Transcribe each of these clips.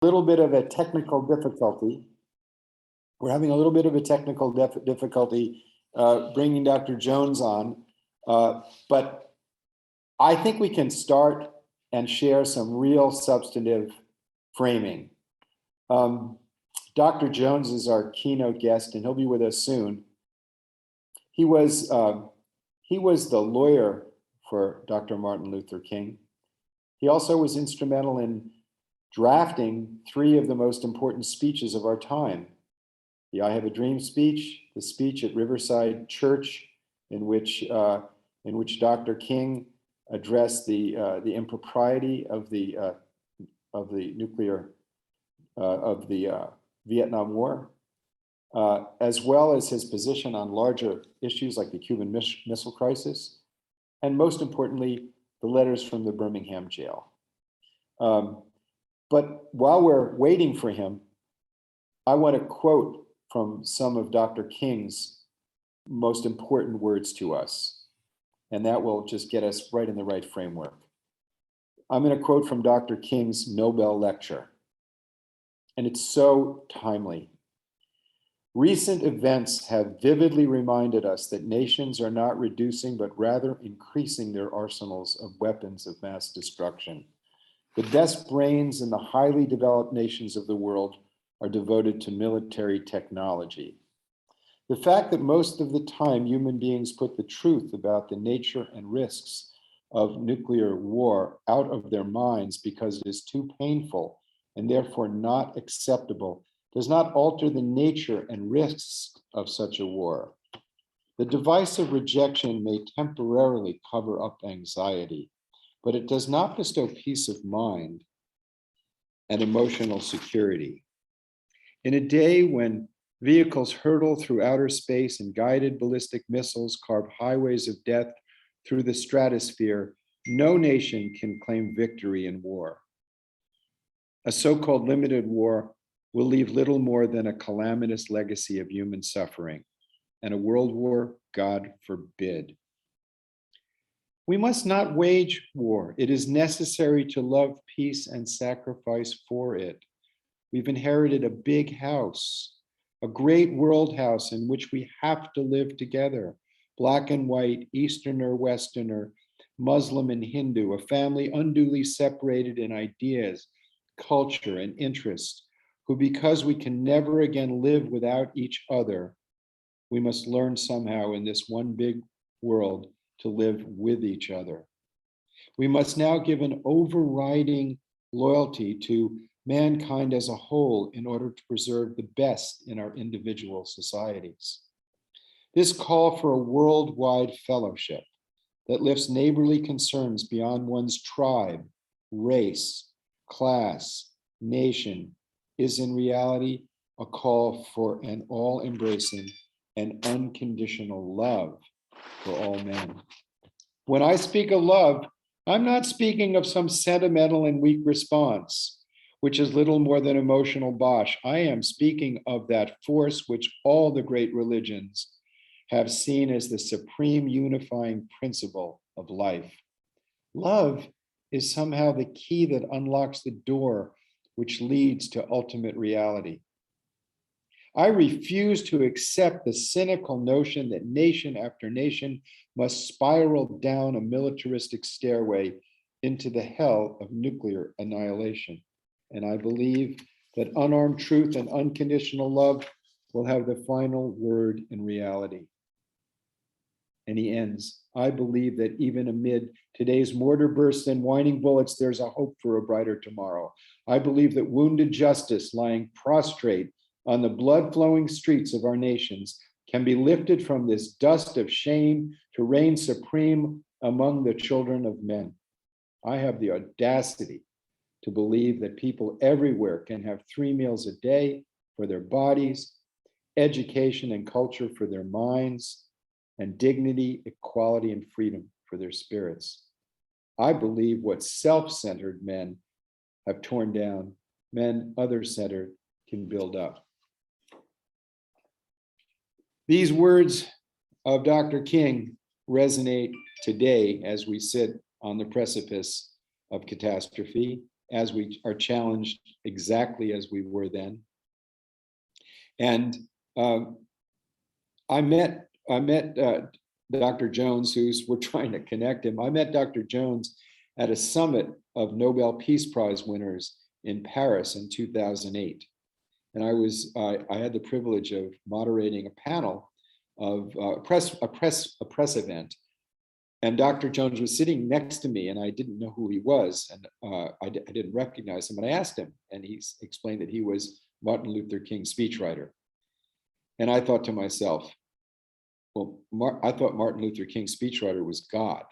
little bit of a technical difficulty. We're having a little bit of a technical difficulty bringing Dr. Jones on, but I think we can start and share some real substantive framing. Dr. Jones is our keynote guest, and he'll be with us soon. He was the lawyer for Dr. Martin Luther King. He also was instrumental in drafting 3 of the most important speeches of our time: the I Have a Dream speech, the speech at Riverside Church, in which Dr. King addressed the impropriety of the Vietnam War, as well as his position on larger issues like the Cuban Missile Crisis, and most importantly, the letters from the Birmingham jail. But while we're waiting for him, I want to quote from some of Dr. King's most important words to us, and that will just get us right in the right framework. I'm going to quote from Dr. King's Nobel lecture, and it's so timely. Recent events have vividly reminded us that nations are not reducing, but rather increasing their arsenals of weapons of mass destruction. The best brains in the highly developed nations of the world are devoted to military technology. The fact that most of the time human beings put the truth about the nature and risks of nuclear war out of their minds because it is too painful and therefore not acceptable does not alter the nature and risks of such a war. The device of rejection may temporarily cover up anxiety, but it does not bestow peace of mind and emotional security. In a day when vehicles hurtle through outer space and guided ballistic missiles carve highways of death through the stratosphere, no nation can claim victory in war. A so-called limited war will leave little more than a calamitous legacy of human suffering, and a world war, God forbid. We must not wage war. It is necessary to love peace and sacrifice for it. We've inherited a big house, a great world house in which we have to live together, Black and white, Easterner, Westerner, Muslim and Hindu, a family unduly separated in ideas, culture, and interests, who, because we can never again live without each other, we must learn somehow in this one big world to live with each other. We must now give an overriding loyalty to mankind as a whole in order to preserve the best in our individual societies. This call for a worldwide fellowship that lifts neighborly concerns beyond one's tribe, race, class, nation, is in reality a call for an all-embracing and unconditional love for all men. When I speak of love, I'm not speaking of some sentimental and weak response, which is little more than emotional bosh. I am speaking of that force which all the great religions have seen as the supreme unifying principle of life. Love is somehow the key that unlocks the door which leads to ultimate reality. I refuse to accept the cynical notion that nation after nation must spiral down a militaristic stairway into the hell of nuclear annihilation. And I believe that unarmed truth and unconditional love will have the final word in reality. And he ends, I believe that even amid today's mortar bursts and whining bullets, there's a hope for a brighter tomorrow. I believe that wounded justice lying prostrate on the blood-flowing streets of our nations can be lifted from this dust of shame to reign supreme among the children of men. I have the audacity to believe that people everywhere can have 3 meals a day for their bodies, education and culture for their minds, and dignity, equality, and freedom for their spirits. I believe what self-centered men have torn down, men other-centered can build up. These words of Dr. King resonate today as we sit on the precipice of catastrophe as we are challenged exactly as we were then. And I met Dr. Jones, we're trying to connect him. I met Dr. Jones at a summit of Nobel Peace Prize winners in Paris in 2008. And I had the privilege of moderating a panel of a press event. And Dr. Jones was sitting next to me, and I didn't know who he was, and I didn't recognize him. And I asked him, and he explained that he was Martin Luther King's speechwriter. And I thought to myself, well, I thought Martin Luther King's speechwriter was God.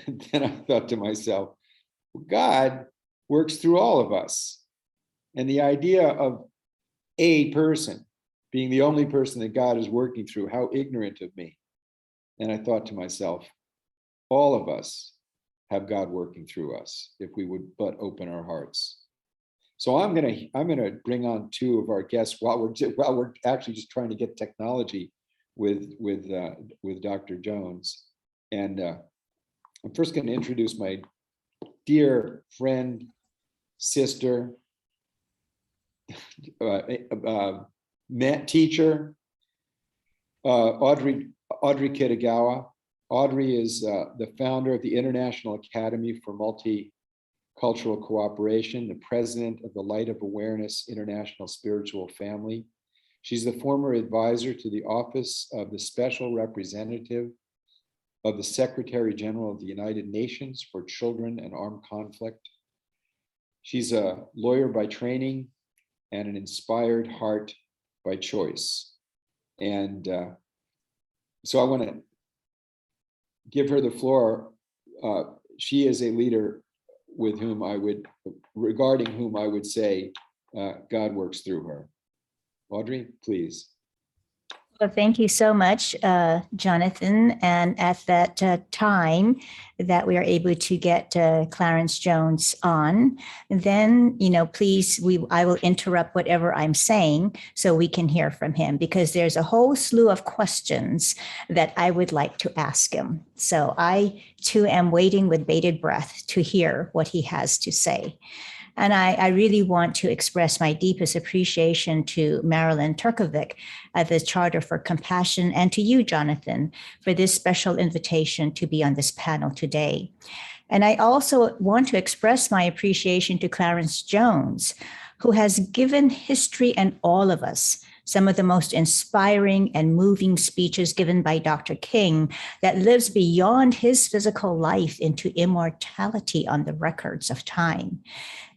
And then I thought to myself, well, God works through all of us. And the idea of a person being the only person that God is working through, how ignorant of me. And I thought to myself, all of us have God working through us if we would but open our hearts. So I'm gonna bring on two of our guests while we're actually just trying to get technology with Dr. Jones. And I'm first going to introduce my dear friend, sister, teacher, Audrey Kitagawa. Audrey is the founder of the International Academy for Multicultural Cooperation, the president of the Light of Awareness International Spiritual Family. She's the former advisor to the Office of the Special Representative of the Secretary General of the United Nations for Children and Armed Conflict. She's a lawyer by training and an inspired heart by choice. And so I want to give her the floor. She is a leader with whom regarding whom I would say God works through her. Audrey, please. Well, thank you so much, Jonathan. And at that time that we are able to get Clarence Jones on, then, please, I will interrupt whatever I'm saying so we can hear from him, because there's a whole slew of questions that I would like to ask him. So I too am waiting with bated breath to hear what he has to say. And I really want to express my deepest appreciation to Marilyn Turkovic at the Charter for Compassion, and to you, Jonathan, for this special invitation to be on this panel today. And I also want to express my appreciation to Clarence Jones, who has given history and all of us some of the most inspiring and moving speeches given by Dr. King that lives beyond his physical life into immortality on the records of time.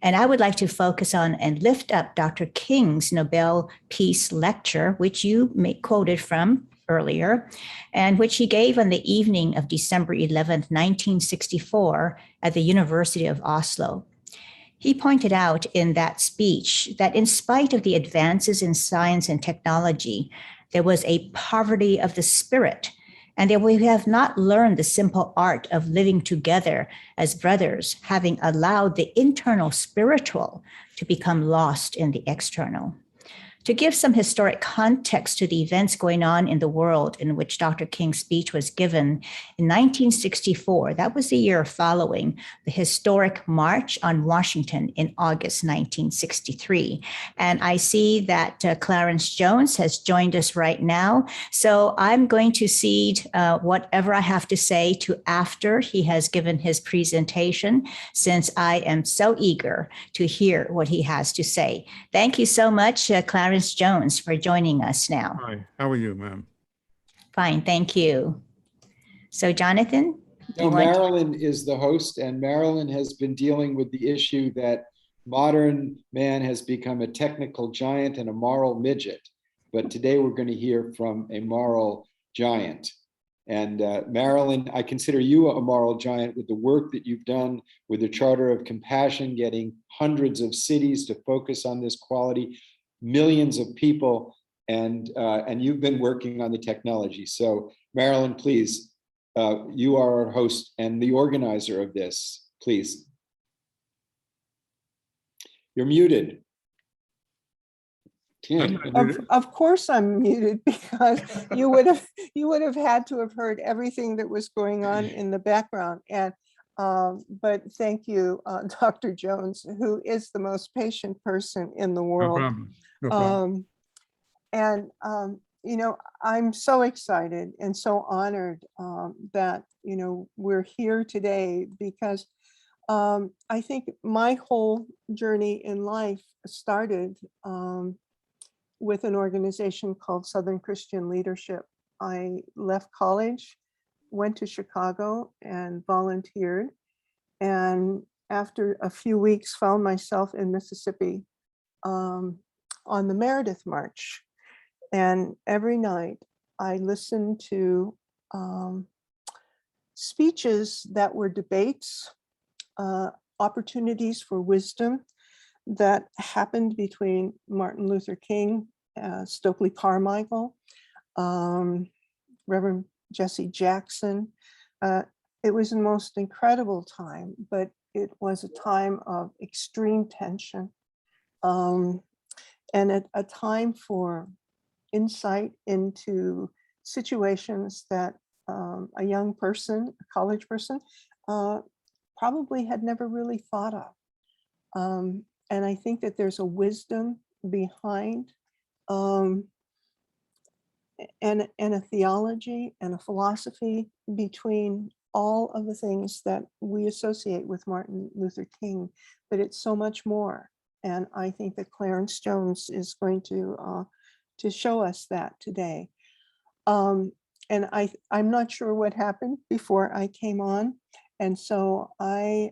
And I would like to focus on and lift up Dr. King's Nobel Peace Lecture, which you quoted from earlier, and which he gave on the evening of December 11th, 1964 at the University of Oslo. He pointed out in that speech that in spite of the advances in science and technology, there was a poverty of the spirit, and that we have not learned the simple art of living together as brothers, having allowed the internal spiritual to become lost in the external. To give some historic context to the events going on in the world in which Dr. King's speech was given, in 1964, that was the year following the historic March on Washington in August 1963. And I see that Clarence Jones has joined us right now. So I'm going to cede whatever I have to say to after he has given his presentation, since I am so eager to hear what he has to say. Thank you so much, Clarence Jones, for joining us now. Hi, how are you, ma'am? Fine, thank you. So, Jonathan? Marilyn is the host, and Marilyn has been dealing with the issue that modern man has become a technical giant and a moral midget. But today we're going to hear from a moral giant. And Marilyn, I consider you a moral giant with the work that you've done with the Charter of Compassion, getting hundreds of cities to focus on this quality, millions of people, and you've been working on the technology. So Marilyn, please, you are our host and the organizer of this. Please. You're muted. Of course I'm muted, because you would have had to have heard everything that was going on in the background. And But thank you, Dr. Jones, who is the most patient person in the No world. problem. No problem. And, I'm so excited and so honored that, we're here today because I think my whole journey in life started with an organization called Southern Christian Leadership. I left college, went to Chicago and volunteered. And after a few weeks, found myself in Mississippi on the Meredith March. And every night I listened to speeches that were debates, opportunities for wisdom that happened between Martin Luther King, Stokely Carmichael, Reverend Jesse Jackson. It was the most incredible time, but it was a time of extreme tension and a time for insight into situations that a young person, a college person, probably had never really thought of. And I think that there's a wisdom behind and a theology and a philosophy between all of the things that we associate with Martin Luther King, but it's so much more. And I think that Clarence Jones is going to show us that today. And I'm not sure what happened before I came on. And so I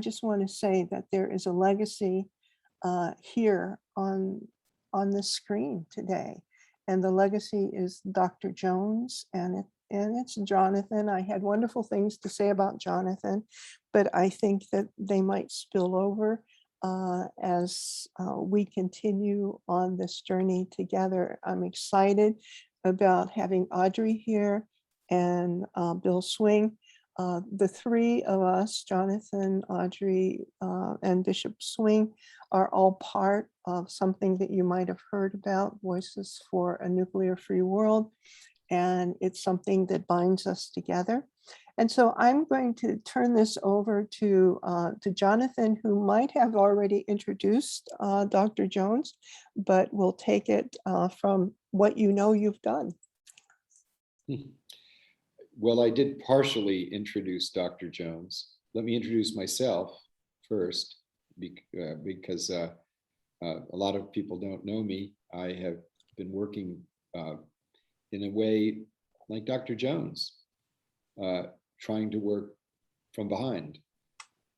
just want to say that there is a legacy here on the screen today. And the legacy is Dr. Jones and it's Jonathan. I had wonderful things to say about Jonathan, but I think that they might spill over as we continue on this journey together. I'm excited about having Audrey here and Bill Swing. The three of us, Jonathan, Audrey, and Bishop Swing, are all part of something that you might have heard about, Voices for a Nuclear-Free World. And it's something that binds us together. And so I'm going to turn this over to Jonathan, who might have already introduced Dr. Jones, but we'll take it from what you've done. Well, I did partially introduce Dr. Jones. Let me introduce myself first, because a lot of people don't know me. I have been working in a way like Dr. Jones, trying to work from behind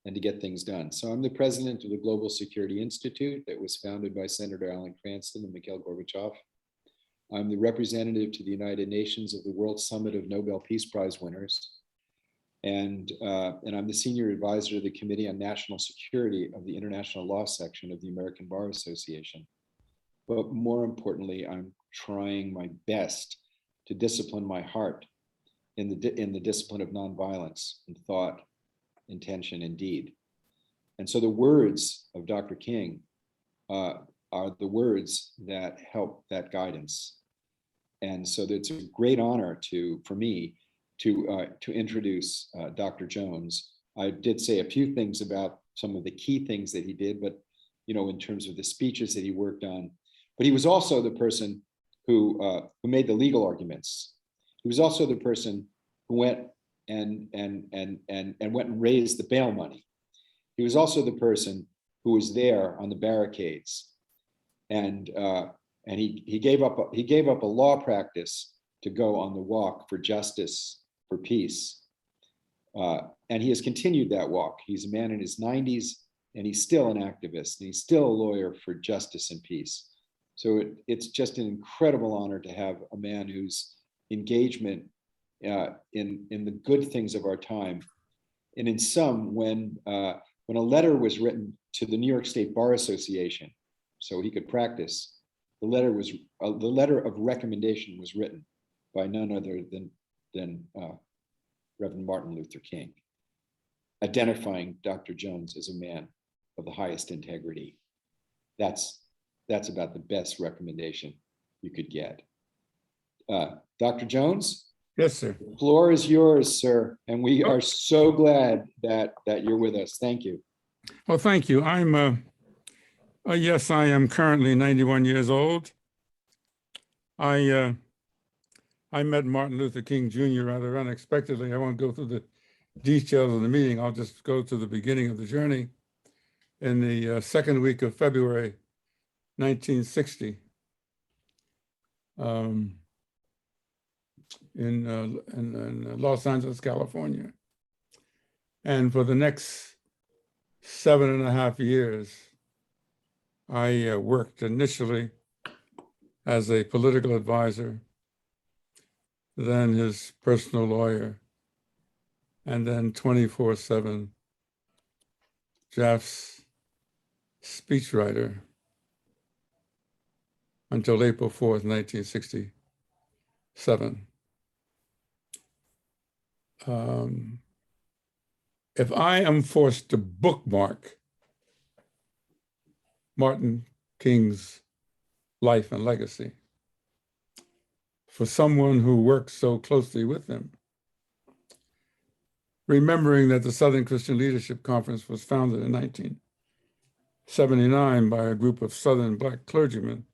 and to get things done. So I'm the president of the Global Security Institute that was founded by Senator Alan Cranston and Mikhail Gorbachev. I'm the representative to the United Nations of the World Summit of Nobel Peace Prize winners. And I'm the senior advisor to the Committee on National Security of the International Law Section of the American Bar Association. But more importantly, I'm trying my best to discipline my heart in the discipline of nonviolence and thought, intention, and deed. And so the words of Dr. King are the words that help that guidance. And so it's a great honor for me to introduce Dr. Jones. I did say a few things about some of the key things that he did, but in terms of the speeches that he worked on. But he was also the person who made the legal arguments. He was also the person who went and went and raised the bail money. He was also the person who was there on the barricades, and he gave up a law practice to go on the walk for justice, for peace, and he has continued that walk. He's a man in his 90s, and he's still an activist, and he's still a lawyer for justice and peace. So it's just an incredible honor to have a man whose engagement in the good things of our time, and in some, when a letter was written to the New York State Bar Association, so he could practice, the letter of recommendation was written by none other than Reverend Martin Luther King, identifying Dr. Jones as a man of the highest integrity. That's about the best recommendation you could get. Dr. Jones, Yes, sir. Floor is yours, sir. And we are so glad that you're with us. Thank you. Well, thank you. Yes, I am currently 91 years old. I met Martin Luther King Jr. rather unexpectedly. I won't go through the details of the meeting. I'll just go to the beginning of the journey. In the second week of February, 1960, in Los Angeles, California. And for the next 7.5 years, I worked initially as a political advisor, then his personal lawyer, and then 24/7 Jeff's speechwriter until April 4th, 1967. If I am forced to bookmark Martin King's life and legacy for someone who worked so closely with him, remembering that the Southern Christian Leadership Conference was founded in 1979 by a group of Southern Black clergymen.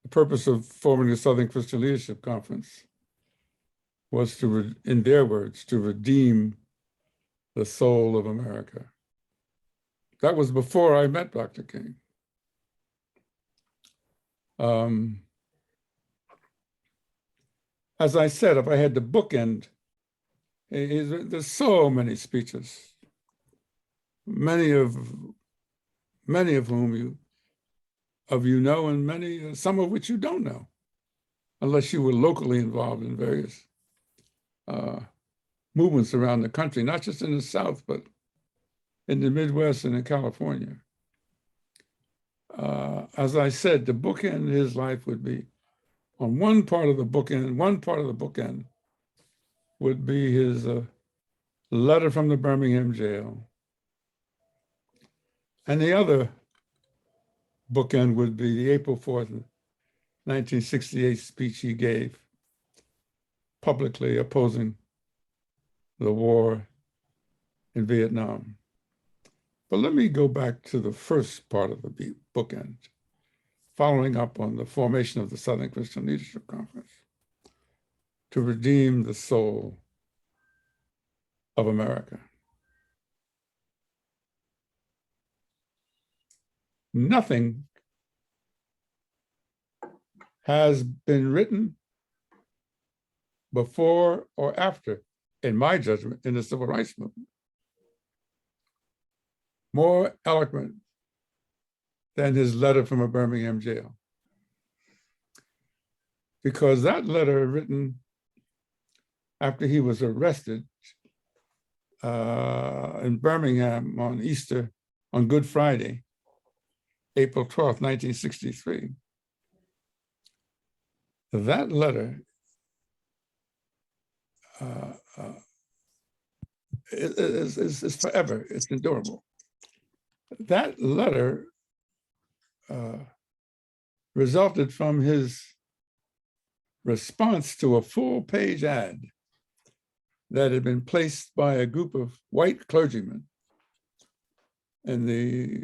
The purpose of forming the Southern Christian Leadership Conference was to, in their words, to redeem the soul of America. That was before I met Dr. King. As I said, if I had to bookend, there's so many speeches, many of whom you know, and some of which you don't know, unless you were locally involved in various movements around the country, not just in the South, but in the Midwest and in California. As I said, the bookend his life would be on one part of the bookend would be his letter from the Birmingham jail. And the other bookend would be the April 4th, 1968 speech he gave publicly opposing the war in Vietnam. But let me go back to the first part of the bookend, following up on the formation of the Southern Christian Leadership Conference to redeem the soul of America. Nothing has been written before or after, in my judgment, in the Civil Rights Movement, more eloquent than his letter from a Birmingham jail. Because that letter, written after he was arrested in Birmingham on Good Friday, April 12th, 1963, that letter is forever, it's endurable. That letter resulted from his response to a full-page ad that had been placed by a group of white clergymen in the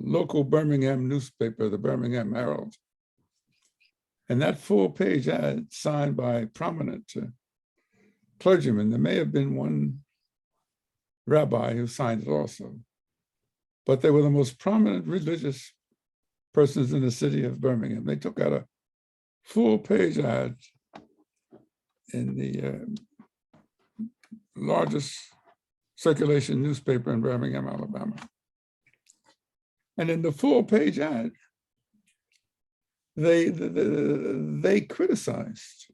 local Birmingham newspaper, the Birmingham Herald. And that full-page ad, signed by prominent clergymen, there may have been one rabbi who signed it also, but they were the most prominent religious persons in the city of Birmingham. They took out a full-page ad in the largest circulation newspaper in Birmingham, Alabama. And in the full-page ad, they criticized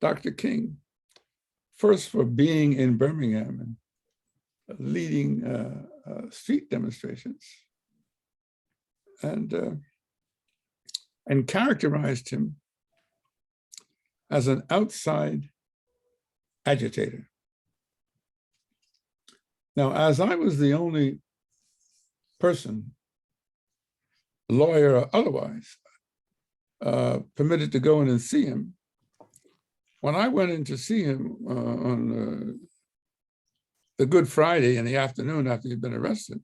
Dr. King, first for being in Birmingham and leading street demonstrations, and characterized him as an outside agitator. Now, as I was the only person, lawyer or otherwise, permitted to go in and see him, when I went in to see him on the Good Friday in the afternoon after he'd been arrested,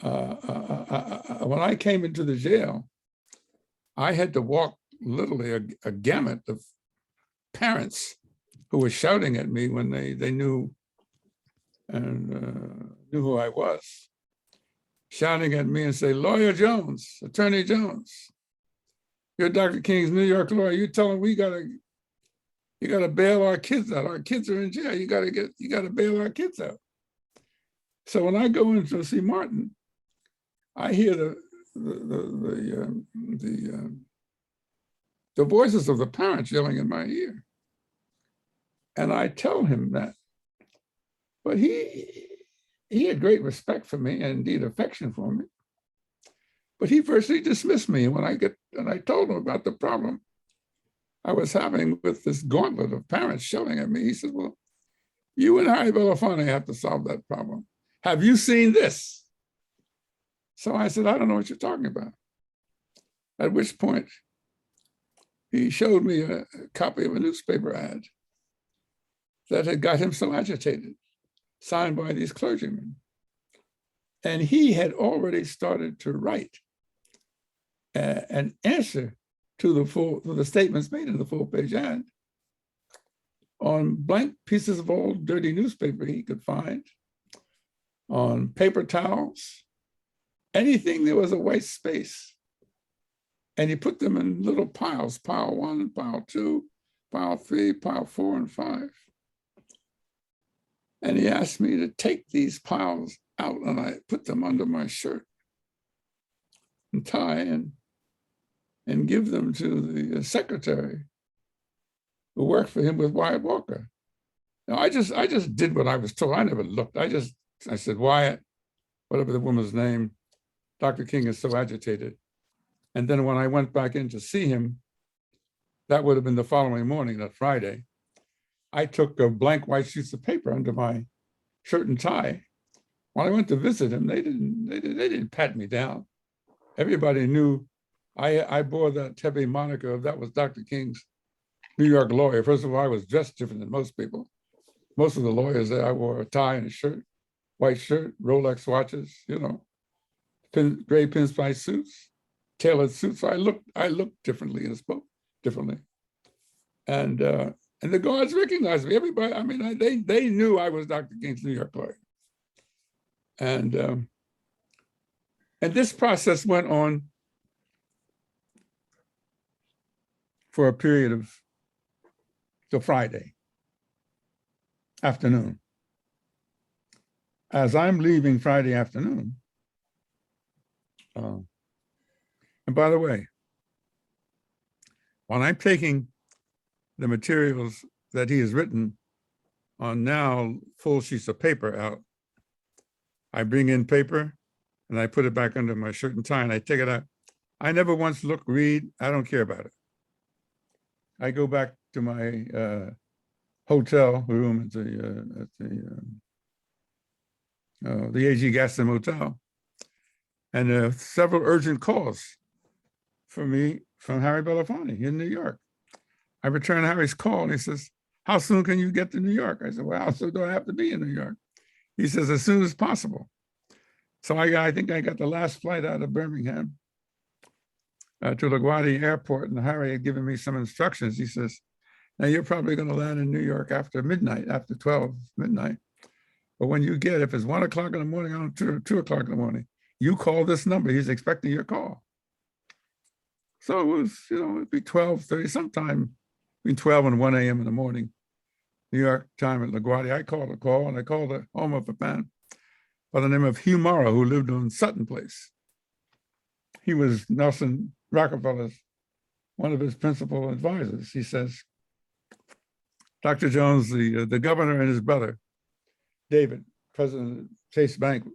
when I came into the jail, I had to walk literally a gamut of parents who were shouting at me when they knew and knew who I was, shouting at me and say, "Lawyer Jones, Attorney Jones, you're Dr. King's New York lawyer. You tell him you gotta bail our kids out. Our kids are in jail. You gotta bail our kids out." So when I go in to see Martin, I hear the voices of the parents yelling in my ear. And I tell him that, but he had great respect for me and indeed affection for me. But he virtually dismissed me. And I told him about the problem I was having with this gauntlet of parents shouting at me. He said, "Well, you and Harry Belafonte have to solve that problem. Have you seen this?" So I said, "I don't know what you're talking about." At which point he showed me a copy of a newspaper ad that had got him so agitated, signed by these clergymen. And he had already started to write an answer to the statements made in the full-page ad on blank pieces of old dirty newspaper he could find, on paper towels, anything there was a white space. And he put them in little piles, pile 1, pile 2, pile 3, pile 4, and 5. And he asked me to take these piles out, and I put them under my shirt and tie and give them to the secretary who worked for him with Wyatt Walker. Now, I just did what I was told. I never looked. I said, "Wyatt, whatever the woman's name, Dr. King is so agitated." And then when I went back in to see him, that would have been the following morning, that Friday, I took a blank white sheets of paper under my shirt and tie. When I went to visit him, they didn't pat me down. Everybody knew I bore that heavy moniker of that was Dr. King's New York lawyer. First of all, I was dressed different than most people. Most of the lawyers there, I wore a tie and a shirt, white shirt, Rolex watches, gray pinstripe suits, tailored suits. So I looked differently and spoke differently. And the guards recognized me. Everybody, I mean, they knew I was Dr. King's New York lawyer. And this process went on for a period of till Friday afternoon. As I'm leaving Friday afternoon, and by the way, when I'm taking the materials that he has written on now full sheets of paper out, I bring in paper and I put it back under my shirt and tie and I take it out. I never once look, read, I don't care about it. I go back to my hotel room at the AG Gaston Hotel, and several urgent calls for me from Harry Belafonte in New York. I return Harry's call and he says, "How soon can you get to New York?" I said, "Well, how soon do I have to be in New York?" He says, "As soon as possible." So I think I got the last flight out of Birmingham to LaGuardia Airport, and Harry had given me some instructions. He says, "Now you're probably going to land in New York after midnight, after 12 midnight. But when you get, if it's 1 o'clock in the morning, on 2 o'clock in the morning, you call this number. He's expecting your call." So it was, it'd be 12:30, sometime between 12 and 1 a.m. in the morning, New York time at LaGuardia. I called a call, and I called the home of a man by the name of Hugh Morrow, who lived on Sutton Place. He was Nelson Rockefeller's, one of his principal advisors. He says, "Dr. Jones, the governor and his brother, David, president of Chase Bank, would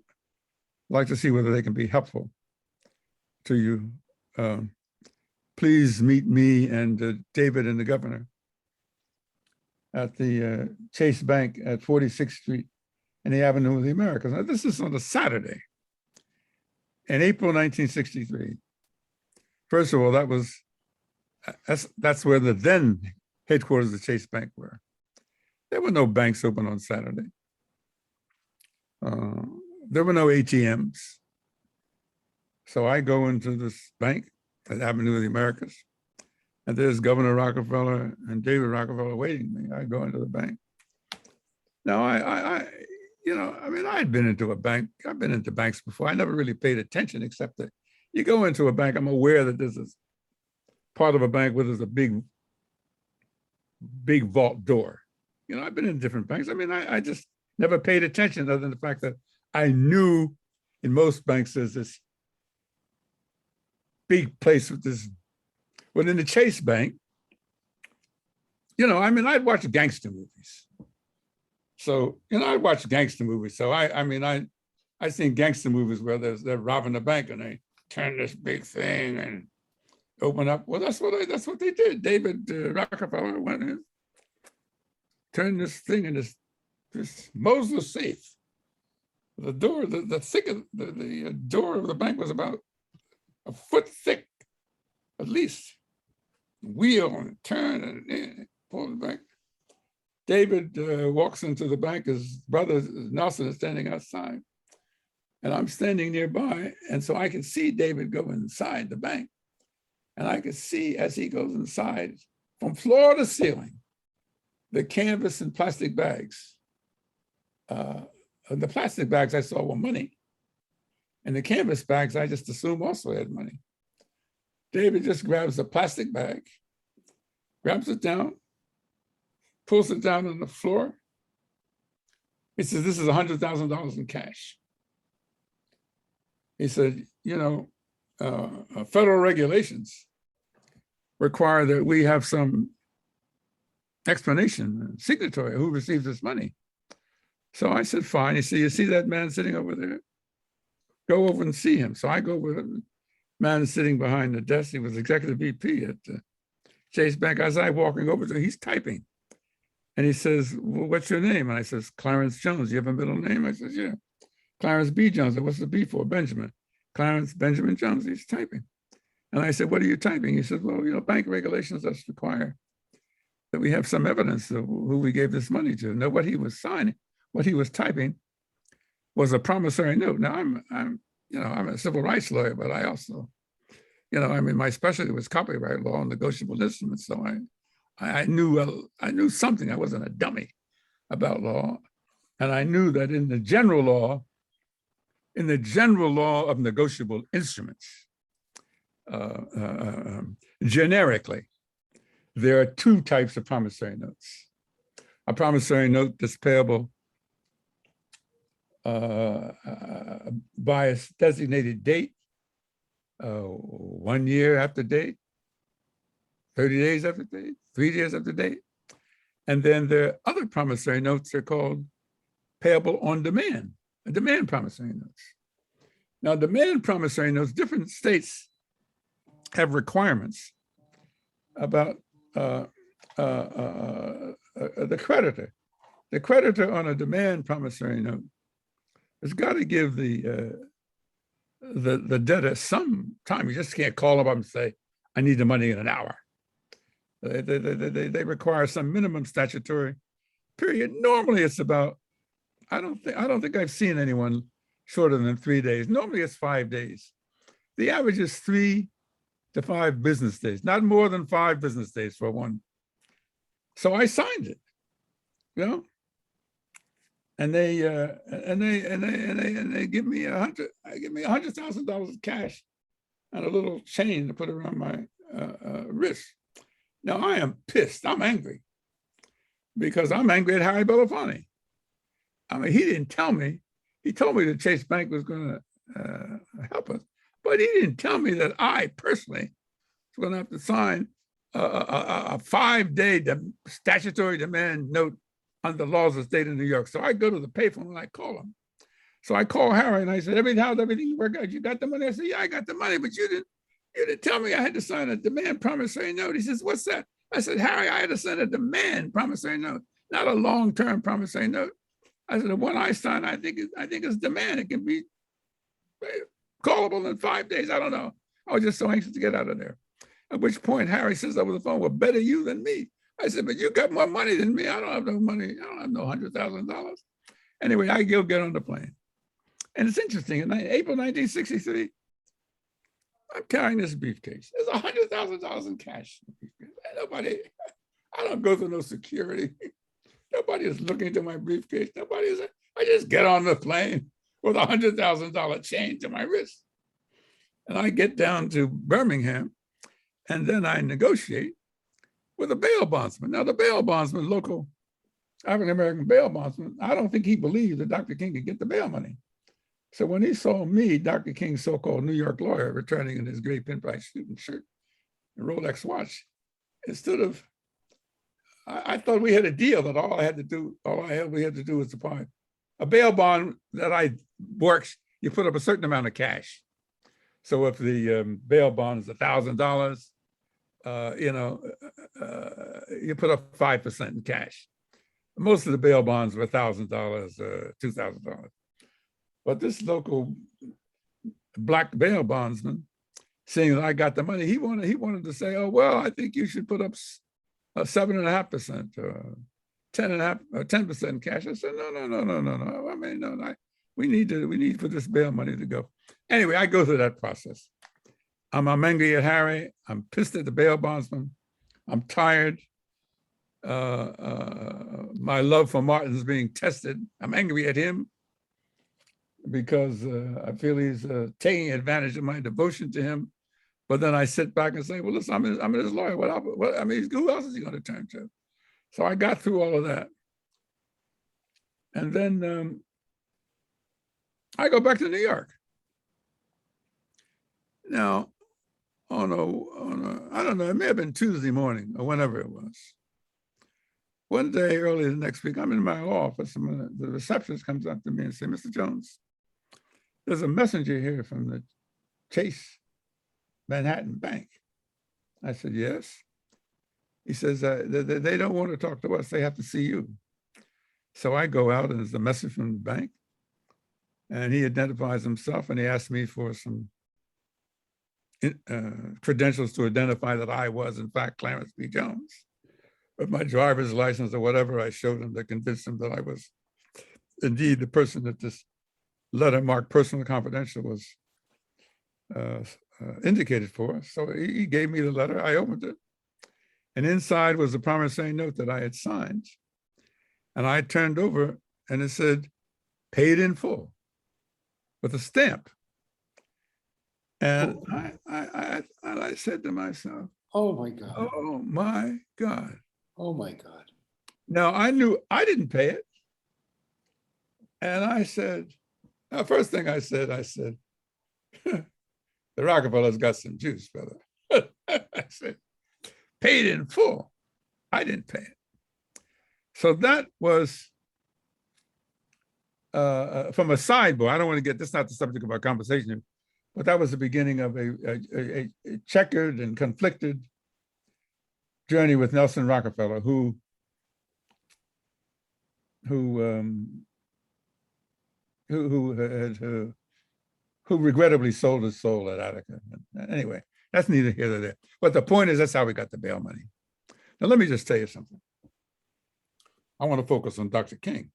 like to see whether they can be helpful to you. Please meet me and David and the governor at the Chase Bank at 46th Street and the Avenue of the Americas." Now, this is on a Saturday in April 1963. First of all, that's where the then headquarters of Chase Bank were. There were no banks open on Saturday. There were no ATMs. So I go into this bank at Avenue of the Americas, and there's Governor Rockefeller and David Rockefeller waiting me. I go into the bank. Now, I'd been into a bank. I've been into banks before. I never really paid attention, except that you go into a bank, I'm aware that this is part of a bank where there's a big vault door. I've been in different banks. I just never paid attention other than the fact that I knew in most banks there's this big place with this. Well, in the Chase Bank, I'd watch gangster movies. So, I'd watch gangster movies. So I seen gangster movies where they're robbing the bank and they turn this big thing and open up. Well, that's what they did. David Rockefeller went in, turned this thing in this Moses safe. The door, the door of the bank was about a foot thick, at least. Wheel and turn and pull the bank. David walks into the bank. His brother Nelson is standing outside, and I'm standing nearby, and so I can see David go inside the bank, and I can see as he goes inside, from floor to ceiling, the canvas and plastic bags. The plastic bags I saw were money, and the canvas bags I just assumed also had money. David just grabs a plastic bag, grabs it down, pulls it down on the floor. He says, "This is $100,000 in cash." He said, federal regulations require that we have some explanation, signatory, who receives this money. So I said, fine. He said, "You see that man sitting over there? Go over and see him." So I go with him. Man sitting behind the desk. He was executive VP at Chase Bank. As I walking over to him, he's typing. And he says, "Well, what's your name?" And I says, "Clarence Jones." "You have a middle name?" I says, "Yeah." "Clarence B. Jones." "What's the B for?" "Benjamin." "Clarence Benjamin Jones." He's typing. And I said, "What are you typing?" He said, "Well, bank regulations just require that we have some evidence of who we gave this money to." Now, what he was signing, what he was typing was a promissory note. Now, I'm a civil rights lawyer, but I also, my specialty was copyright law and negotiable instruments. So I knew something. I wasn't a dummy about law. And I knew that in the general law of negotiable instruments, generically, there are two types of promissory notes. A promissory note that's payable by a designated date, 1 year after date, 30 days after date, 3 years after date. And then there are other promissory notes that are called payable on demand, demand promissory notes. Now, demand promissory notes, different states have requirements about the creditor. The creditor on a demand promissory note has got to give the debtor some time. You just can't call them up and say, "I need the money in an hour." They require some minimum statutory period. Normally, it's about, I don't think I've seen anyone shorter than 3 days. Normally, it's 5 days. The average is 3 to 5 business days, not more than 5 business days for one. So I signed it, and they give me $100,000 cash and a little chain to put around my wrist. Now I am pissed. I'm angry because I'm angry at Harry Belafonte. He didn't tell me. He told me that Chase Bank was going to help us, but he didn't tell me that I personally was going to have to sign a 5-day statutory demand note under the laws of the state of New York. So I go to the payphone and I call him. So I call Harry and I said, "How's everything work out? You got the money?" I said, "Yeah, I got the money, but you didn't tell me I had to sign a demand promissory note." He says, "What's that?" I said, "Harry, I had to sign a demand promissory note, not a long-term promissory note." I said, "The one I signed, I think it's demand. It can be callable in 5 days. I don't know." I was just so anxious to get out of there. At which point Harry says over the phone, "Well, better you than me. I said, but you got more money than me. I don't have no money. I don't have no $100,000. Anyway, I go get on the plane. And it's interesting, in April 1963, I'm carrying this briefcase. There's $100,000 in cash. Nobody, I don't go through no security. Nobody is looking into my briefcase. Nobody is, I just get on the plane with $100,000 chain to my wrist. And I get down to Birmingham, and then I negotiate with a bail bondsman. Now, the bail bondsman, local African-American bail bondsman, I don't think he believed that Dr. King could get the bail money. So when he saw me, Dr. King's so-called New York lawyer, returning in his gray pinstripe suit and shirt and Rolex watch, instead of, I thought we had a deal that all we had to do was to buy a bail bond that works. You put up a certain amount of cash. So if the bail bond is $1,000, you put up 5% in cash. Most of the bail bonds were $1,000, $2,000. But this local black bail bondsman, seeing that I got the money, he wanted to say, oh, well, I think you should put up 7.5%, 10.5%, 10% in cash. I said, no. I mean, no, we need for this bail money to go. Anyway, I go through that process. I'm angry at Harry. I'm pissed at the bail bondsman. I'm tired. My love for Martin is being tested. I'm angry at him because I feel he's taking advantage of my devotion to him. But then I sit back and say, well, listen, I'm his lawyer. Who else is he going to turn to? So I got through all of that. And then I go back to New York. Now, I don't know, it may have been Tuesday morning or whenever it was. One day early the next week, I'm in my office, and the receptionist comes up to me and says, Mr. Jones, there's a messenger here from the Chase Manhattan Bank. I said, yes. He says, they don't want to talk to us, they have to see you. So I go out, and there's a message from the bank, and he identifies himself, and he asked me for some credentials to identify that I was, in fact, Clarence B. Jones. With my driver's license or whatever, I showed him to convince him that I was indeed the person that this letter marked personal confidential was indicated for. So he gave me the letter, I opened it, and inside was a promissory note that I had signed. And I turned over and it said, paid in full, with a stamp. And I said to myself, Oh my God. oh my God. Oh my God. Now I knew I didn't pay it. And I said, first thing I said, the Rockefellers got some juice, brother. I said, paid in full. I didn't pay it. So that was from a sidebar. I don't want to get, this is not the subject of our conversation, but that was the beginning of a checkered and conflicted journey with Nelson Rockefeller, who regrettably sold his soul at Attica. Anyway, that's neither here nor there. But the point is, that's how we got the bail money. Now, let me just tell you something. I want to focus on Dr. King.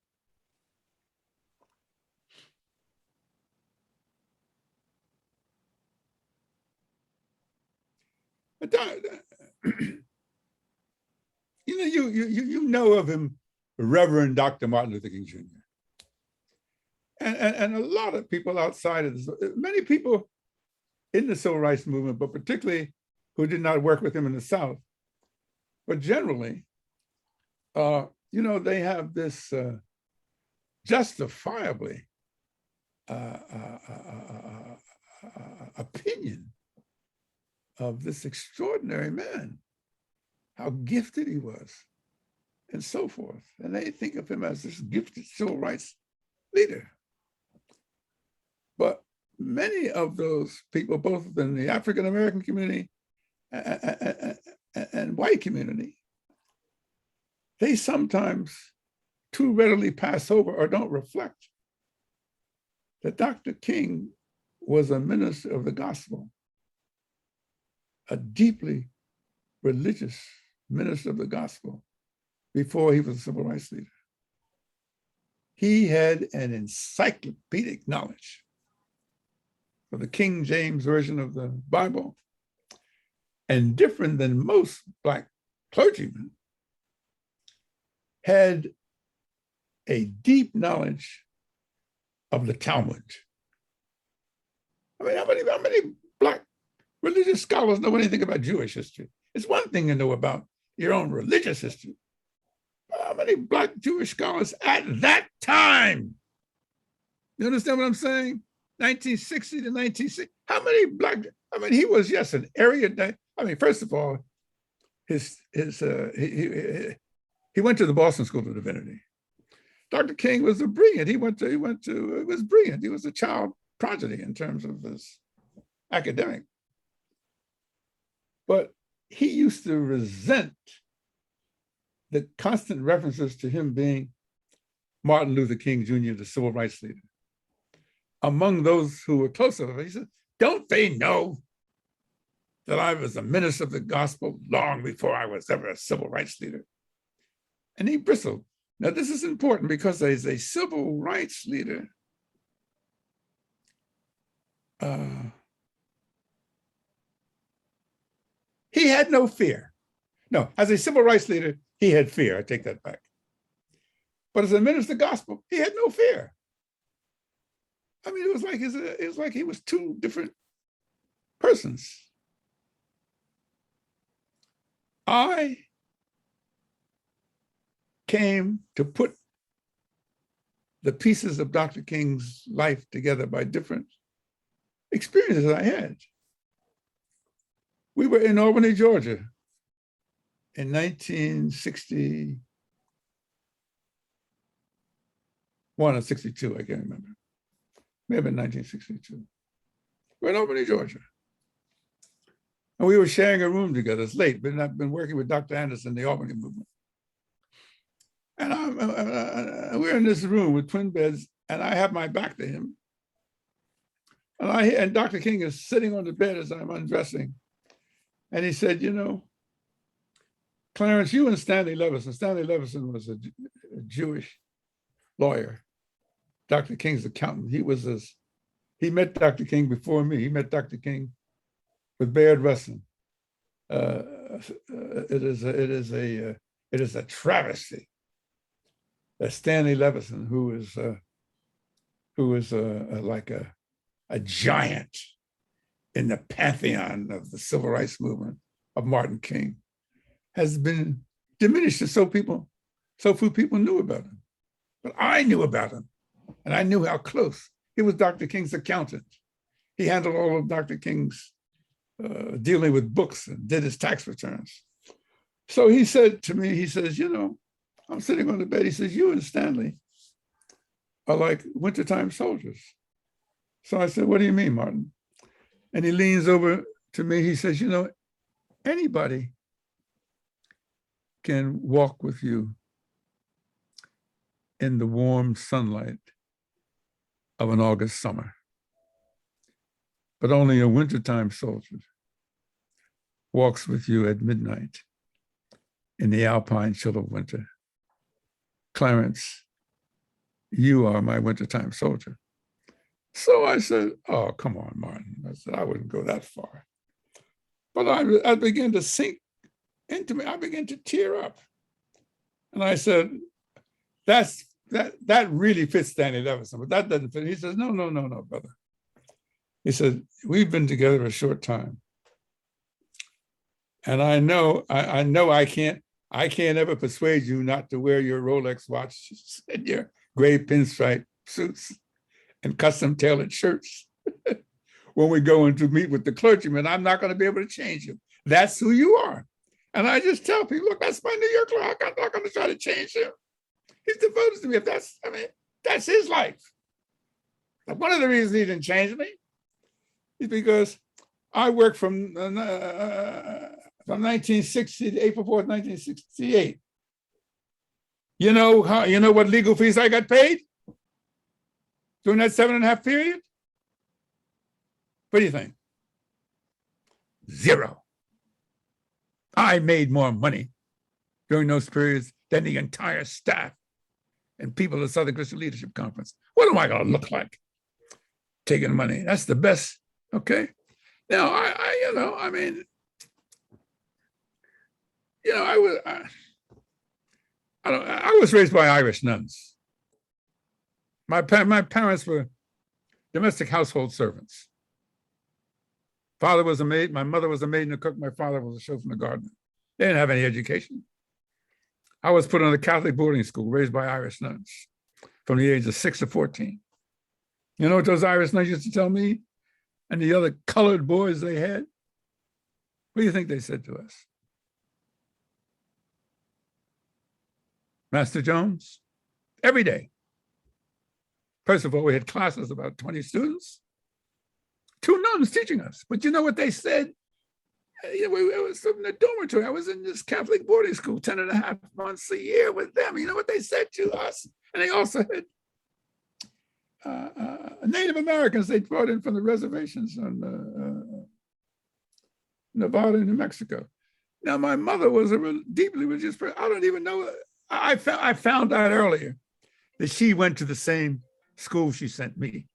You know of him, Reverend Dr. Martin Luther King Jr. And a lot of people outside of this, many people in the civil rights movement, but particularly who did not work with him in the South, but generally, they have this justifiably opinion of this extraordinary man, how gifted he was, and so forth. And they think of him as this gifted civil rights leader. But many of those people, both in the African-American community and white community, they sometimes too readily pass over or don't reflect that Dr. King was a minister of the gospel, a deeply religious minister of the gospel before he was a civil rights leader. He had an encyclopedic knowledge of the King James Version of the Bible, and different than most Black clergymen, had a deep knowledge of the Talmud. I mean, how many Black religious scholars know anything about Jewish history? It's one thing to know about your own religious history. How many Black Jewish scholars at that time? You understand what I'm saying? 1960 to 1960. How many Black? I mean, he was, yes, an erudite. I mean, first of all, he went to the Boston School of Divinity. Dr. King was brilliant. He was brilliant. He was a child prodigy in terms of his academic. But he used to resent the constant references to him being Martin Luther King Jr., the civil rights leader. Among those who were close to him, he said, don't they know that I was a minister of the gospel long before I was ever a civil rights leader? And he bristled. Now, this is important because as a civil rights leader, he had no fear. No, as a civil rights leader, he had fear. I take that back. But as a minister of the gospel, he had no fear. I mean, it was like he was two different persons. I came to put the pieces of Dr. King's life together by different experiences I had. We were in Albany, Georgia in 1961 or 62, I can't remember. Maybe in 1962. We're in Albany, Georgia. And we were sharing a room together. It's late, but I've been working with Dr. Anderson, the Albany movement. And we're in this room with twin beds, and I have my back to him. And Dr. King is sitting on the bed as I'm undressing. And he said, you know, Clarence, you and Stanley Levison was a Jewish lawyer, Dr. King's accountant. He met Dr. King before me. He met Dr. King with Bayard Rustin. It is a travesty that Stanley Levison, who is like a giant in the pantheon of the civil rights movement of Martin King, has been diminished, and so few people knew about him. But I knew about him, and I knew how close. He was Dr. King's accountant. He handled all of Dr. King's dealing with books and did his tax returns. So he said to me, he says, you know, I'm sitting on the bed. He says, you and Stanley are like wintertime soldiers. So I said, what do you mean, Martin? And he leans over to me. He says, you know, anybody can walk with you in the warm sunlight of an August summer, but only a wintertime soldier walks with you at midnight in the alpine chill of winter. Clarence, you are my wintertime soldier. So I said, oh, come on, Martin. I said, I wouldn't go that far. But I began to sink into me. I began to tear up. And I said, that really fits Stanley Levison, but that doesn't fit. He says, no, brother. He said, we've been together a short time. And I know I can't ever persuade you not to wear your Rolex watches and your gray pinstripe suits and custom tailored shirts when we go in to meet with the clergyman. I'm not going to be able to change you. That's who you are. And I just tell people, look, that's my New York clerk. I'm not going to try to change him. He's devoted to me. That's his life. One of the reasons he didn't change me is because I worked from 1960 to April 4th, 1968. You know what legal fees I got paid during that 7.5 period? What do you think? 0. I made more money during those periods than the entire staff and people of the Southern Christian Leadership Conference. What am I going to look like taking money? That's the best. Okay. Now, I was raised by Irish nuns. My parents were domestic household servants. Father was a maid, my mother was a maid and a cook, my father was a chauffeur and a gardener. They didn't have any education. I was put on a Catholic boarding school raised by Irish nuns from the age of 6 to 14. You know what those Irish nuns used to tell me and the other colored boys they had? What do you think they said to us? Master Jones, every day. First of all, we had classes, about 20 students, 2 nuns teaching us. But you know what they said? It was from the dormitory. I was in this Catholic boarding school 10.5 months a year with them. You know what they said to us? And they also had Native Americans they brought in from the reservations on Nevada and New Mexico. Now, my mother was a deeply religious person. I don't even know. I found out earlier that she went to the same school she sent me.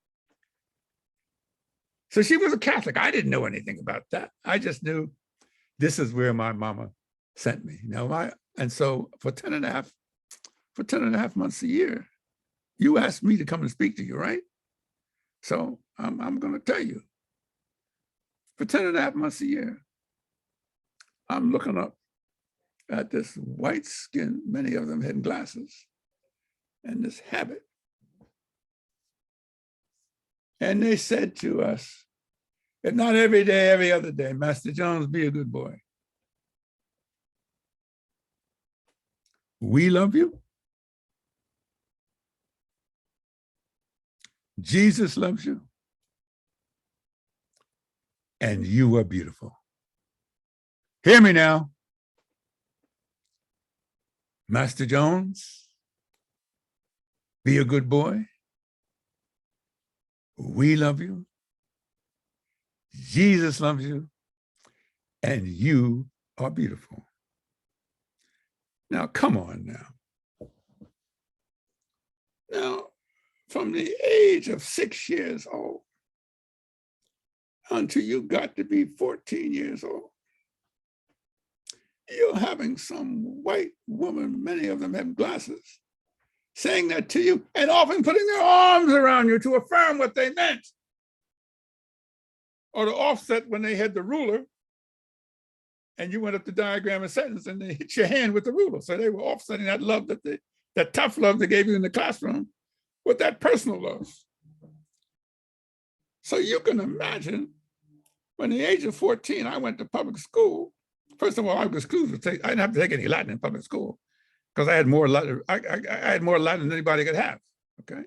So she was a Catholic. I didn't know anything about that. I just knew this is where my mama sent me. And so for 10.5 months a year, you asked me to come and speak to you, right? So I'm going to tell you. For 10.5 months a year, I'm looking up at this white skin, many of them had glasses, and this habit. And they said to us, if not every day, every other day, Master Jones, be a good boy. We love you. Jesus loves you. And you are beautiful. Hear me now. Master Jones, be a good boy. We love you. Jesus loves you. And you are beautiful. Now, come on now. Now, from the age of 6 years old until you got to be 14 years old, you're having some white woman, many of them have glasses, saying that to you and often putting their arms around you to affirm what they meant. Or to offset when they had the ruler and you went up to diagram a sentence and they hit your hand with the ruler. So they were offsetting that love that tough love they gave you in the classroom with that personal love. So you can imagine when at the age of 14, I went to public school. First of all, I was excluded. I didn't have to take any Latin in public school because I had more Latin. I had more Latin than anybody could have. Okay,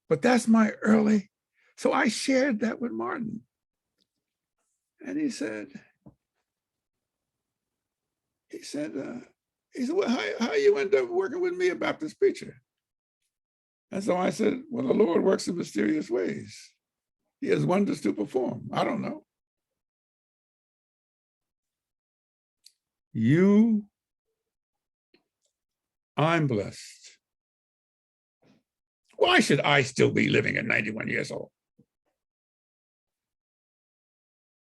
but that's my early. So I shared that with Martin, and he said, well, how you end up working with me, a Baptist preacher? And so I said, well, the Lord works in mysterious ways. He has wonders to perform. I don't know. I'm blessed. Why should I still be living at 91 years old?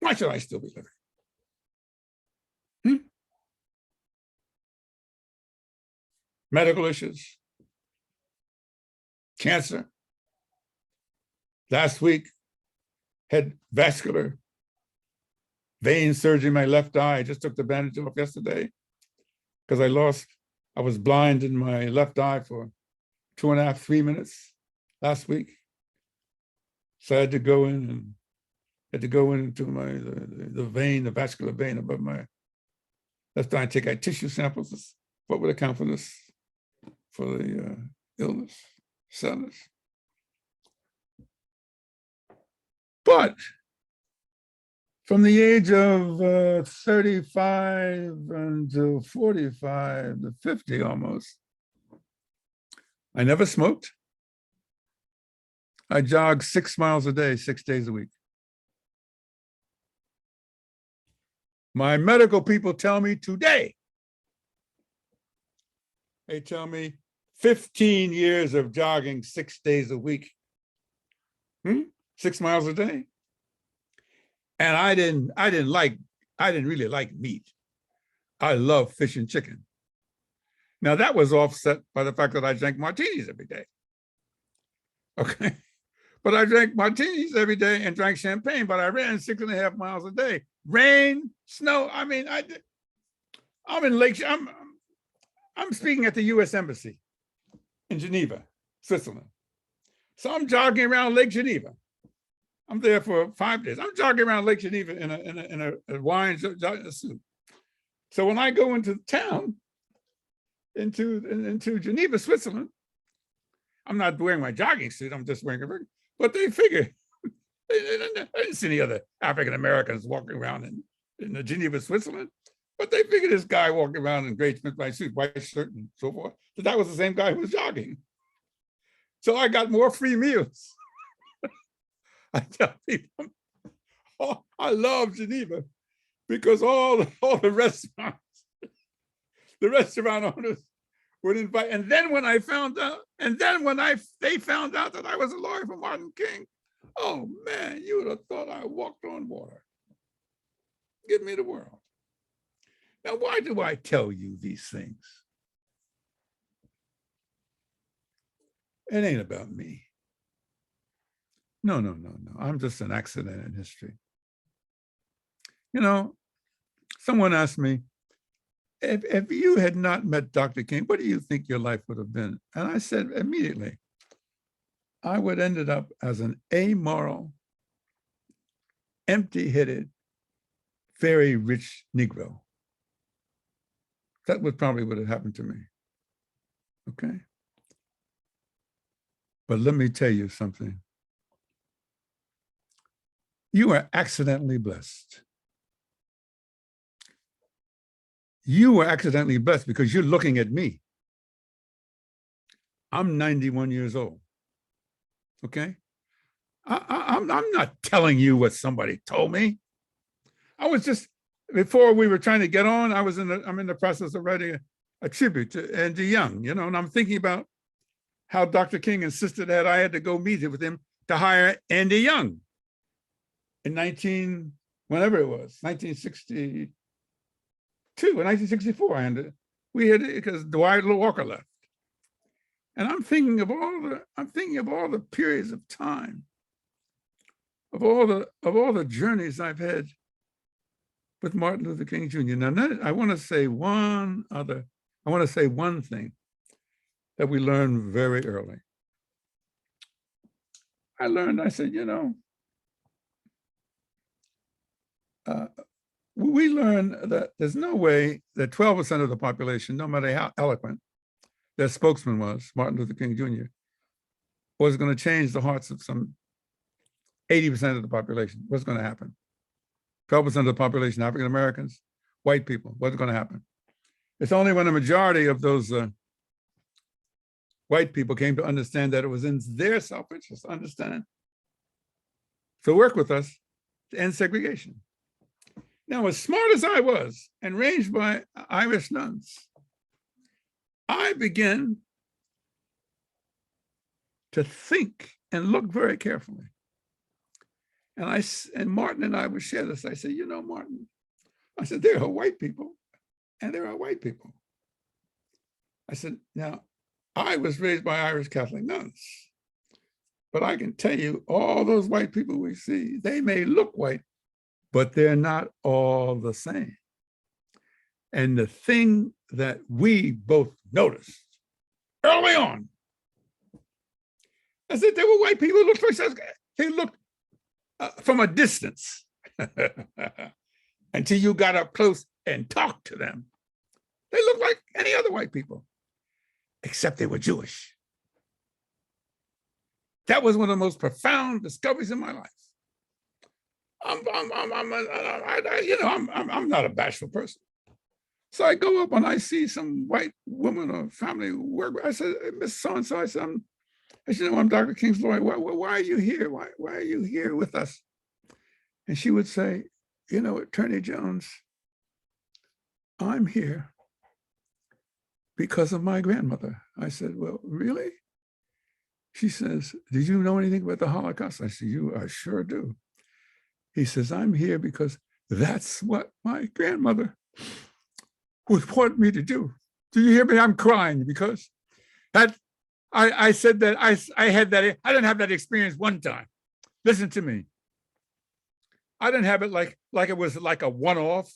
Why should I still be living? Medical issues, cancer. Last week, had vascular vein surgery in my left eye. I just took the bandage off yesterday because I was blind in my left eye for 2.5, 3 minutes last week. So I had to go in into the vein, the vascular vein above my left eye, take out tissue samples. What would account for this, for the illness, sadness. But from the age of 35 until 45 to 50 almost, I never smoked. I jogged 6 miles a day, 6 days a week. My medical people tell me today They tell me 15 years of jogging 6 days a week, 6 miles a day. And I didn't really like meat. I love fish and chicken. Now that was offset by the fact that I drank martinis every day. Okay. But I drank martinis every day and drank champagne, but I ran 6.5 miles a day. Rain, snow. I mean, I'm in Lake, I'm speaking at the US Embassy in Geneva, Switzerland. So I'm jogging around Lake Geneva. I'm there for 5 days. I'm jogging around Lake Geneva in a Hawaiian suit. So when I go into town, into Geneva, Switzerland, I'm not wearing my jogging suit. I'm just wearing a regular. But they figure, I didn't see any other African Americans walking around in Geneva, Switzerland. But they figured this guy walking around in great white suit, white shirt, and so forth, that was the same guy who was jogging. So I got more free meals. I tell people, oh, I love Geneva because all the restaurant owners would invite. And then when I found out, they found out that I was a lawyer for Martin King, oh man, you would have thought I walked on water. Give me the world. Now, why do I tell you these things? It ain't about me. No. I'm just an accident in history. You know, someone asked me, if you had not met Dr. King, what do you think your life would have been? And I said immediately, I would have ended up as an amoral, empty-headed, very rich Negro. That would probably would have happened to me. Okay. But let me tell you something. You are accidentally blessed. You were accidentally blessed because you're looking at me. I'm 91 years old. Okay. I'm not telling you what somebody told me. I was just, before we were trying to get on, I'm in the process of writing a tribute to Andy Young, you know, and I'm thinking about how Dr. King insisted that I had to go meet with him to hire Andy Young in 1962 or 1964. We had, because Dwight Walker left. And I'm thinking of all the periods of time, of all the journeys I've had with Martin Luther King Jr. Now, I want to say one thing that we learned very early. I said, you know, we learned that there's no way that 12% of the population, no matter how eloquent their spokesman was, Martin Luther King Jr., was going to change the hearts of some 80% of the population. What's going to happen? 12% of the population, African Americans, white people, what's going to happen? It's only when a majority of those white people came to understand that it was in their self-interest to understand. So work with us to end segregation. Now, as smart as I was and raised by Irish nuns, I began to think and look very carefully. And Martin and I would share this. I said, you know, Martin, I said, there are white people and there are white people. I said, now, I was raised by Irish Catholic nuns, but I can tell you all those white people we see, they may look white, but they're not all the same. And the thing that we both noticed early on, I said, there were white people who looked like they looked from a distance until you got up close and talked to them. They looked like any other white people, except they were Jewish. That was one of the most profound discoveries in my life. I'm not a bashful person. So I go up and I see some white woman or family work. I said, Miss So-and-so, I said, you know, I'm Dr. King's lawyer. Why are you here? Why are you here with us? And she would say, you know, Attorney Jones, I'm here because of my grandmother. I said, well, really? She says, did you know anything about the Holocaust? I said, I sure do. He says, I'm here because that's what my grandmother would want me to do. Do you hear me? I'm crying because I said that I didn't have that experience one time. Listen to me. I didn't have it like it was like a one-off.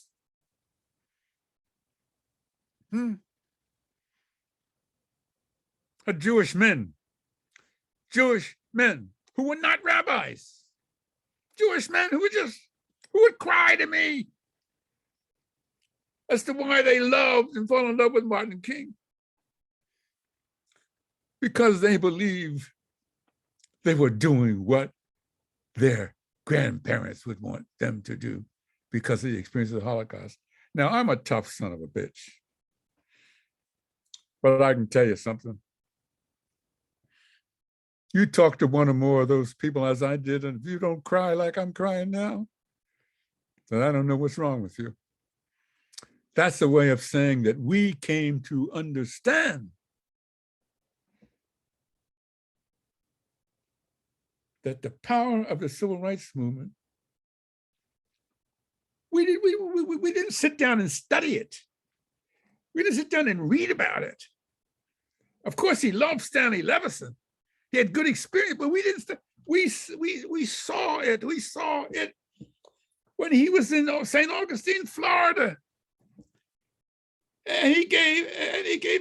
Jewish men who were not rabbis, Jewish men who would cry to me as to why they loved and fell in love with Martin King. Because they believed they were doing what their grandparents would want them to do because of the experience of the Holocaust. Now, I'm a tough son of a bitch, but I can tell you something. You talk to one or more of those people as I did, and if you don't cry like I'm crying now, then I don't know what's wrong with you. That's a way of saying that we came to understand that the power of the civil rights movement, we didn't sit down and study it. We didn't sit down and read about it. Of course, he loved Stanley Levison. He had good experience, but we didn't. We saw it. We saw it when he was in St. Augustine, Florida, and he gave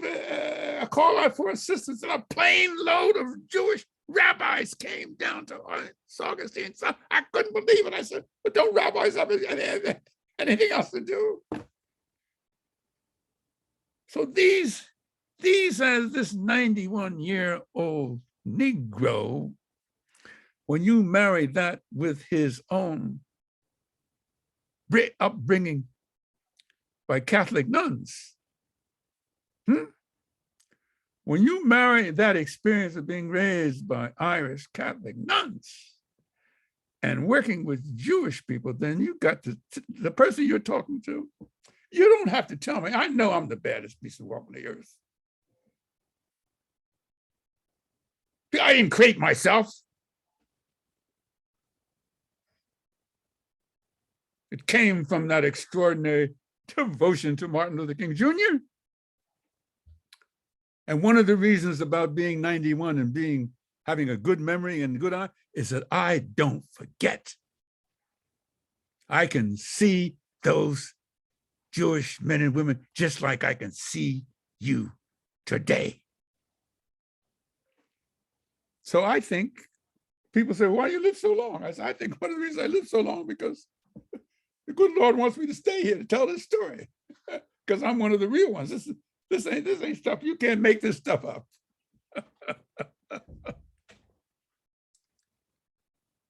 a call out for assistance, and a plane load of Jewish rabbis came down to St. Augustine. So I couldn't believe it. I said, "But don't rabbis have anything else to do?" So these as this 91-year-old Negro, when you marry that with his own upbringing by Catholic nuns, when you marry that experience of being raised by Irish Catholic nuns and working with Jewish people, then you got the person you're talking to. You don't have to tell me. I know I'm the baddest piece of work on the earth. I didn't create myself. It came from that extraordinary devotion to Martin Luther King Jr. And one of the reasons about being 91 and having a good memory and good eye is that I don't forget. I can see those Jewish men and women just like I can see you today. So I think people say, why do you live so long? I say, I think one of the reasons I live so long because the good Lord wants me to stay here to tell this story because I'm one of the real ones. This ain't stuff. You can't make this stuff up.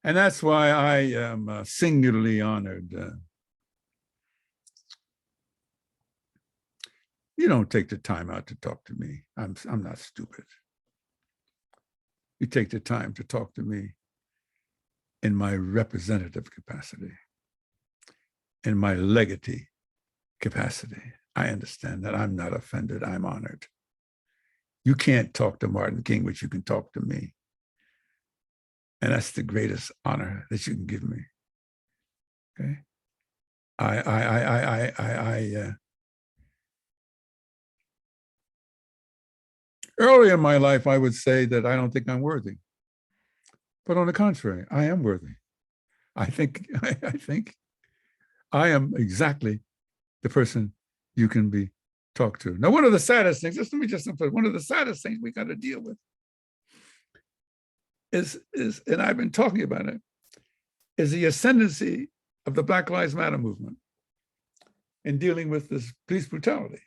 And that's why I am singularly honored. You don't take the time out to talk to me. I'm not stupid. You take the time to talk to me in my representative capacity, in my legatee capacity. I understand that I'm not offended. I'm honored. You can't talk to Martin King, but you can talk to me. And that's the greatest honor that you can give me. Okay. Early in my life, I would say that I don't think I'm worthy. But on the contrary, I am worthy. I think I am exactly the person you can be talked to. Now, one of the saddest things, one of the saddest things we got to deal with is, and I've been talking about it, is the ascendancy of the Black Lives Matter movement in dealing with this police brutality.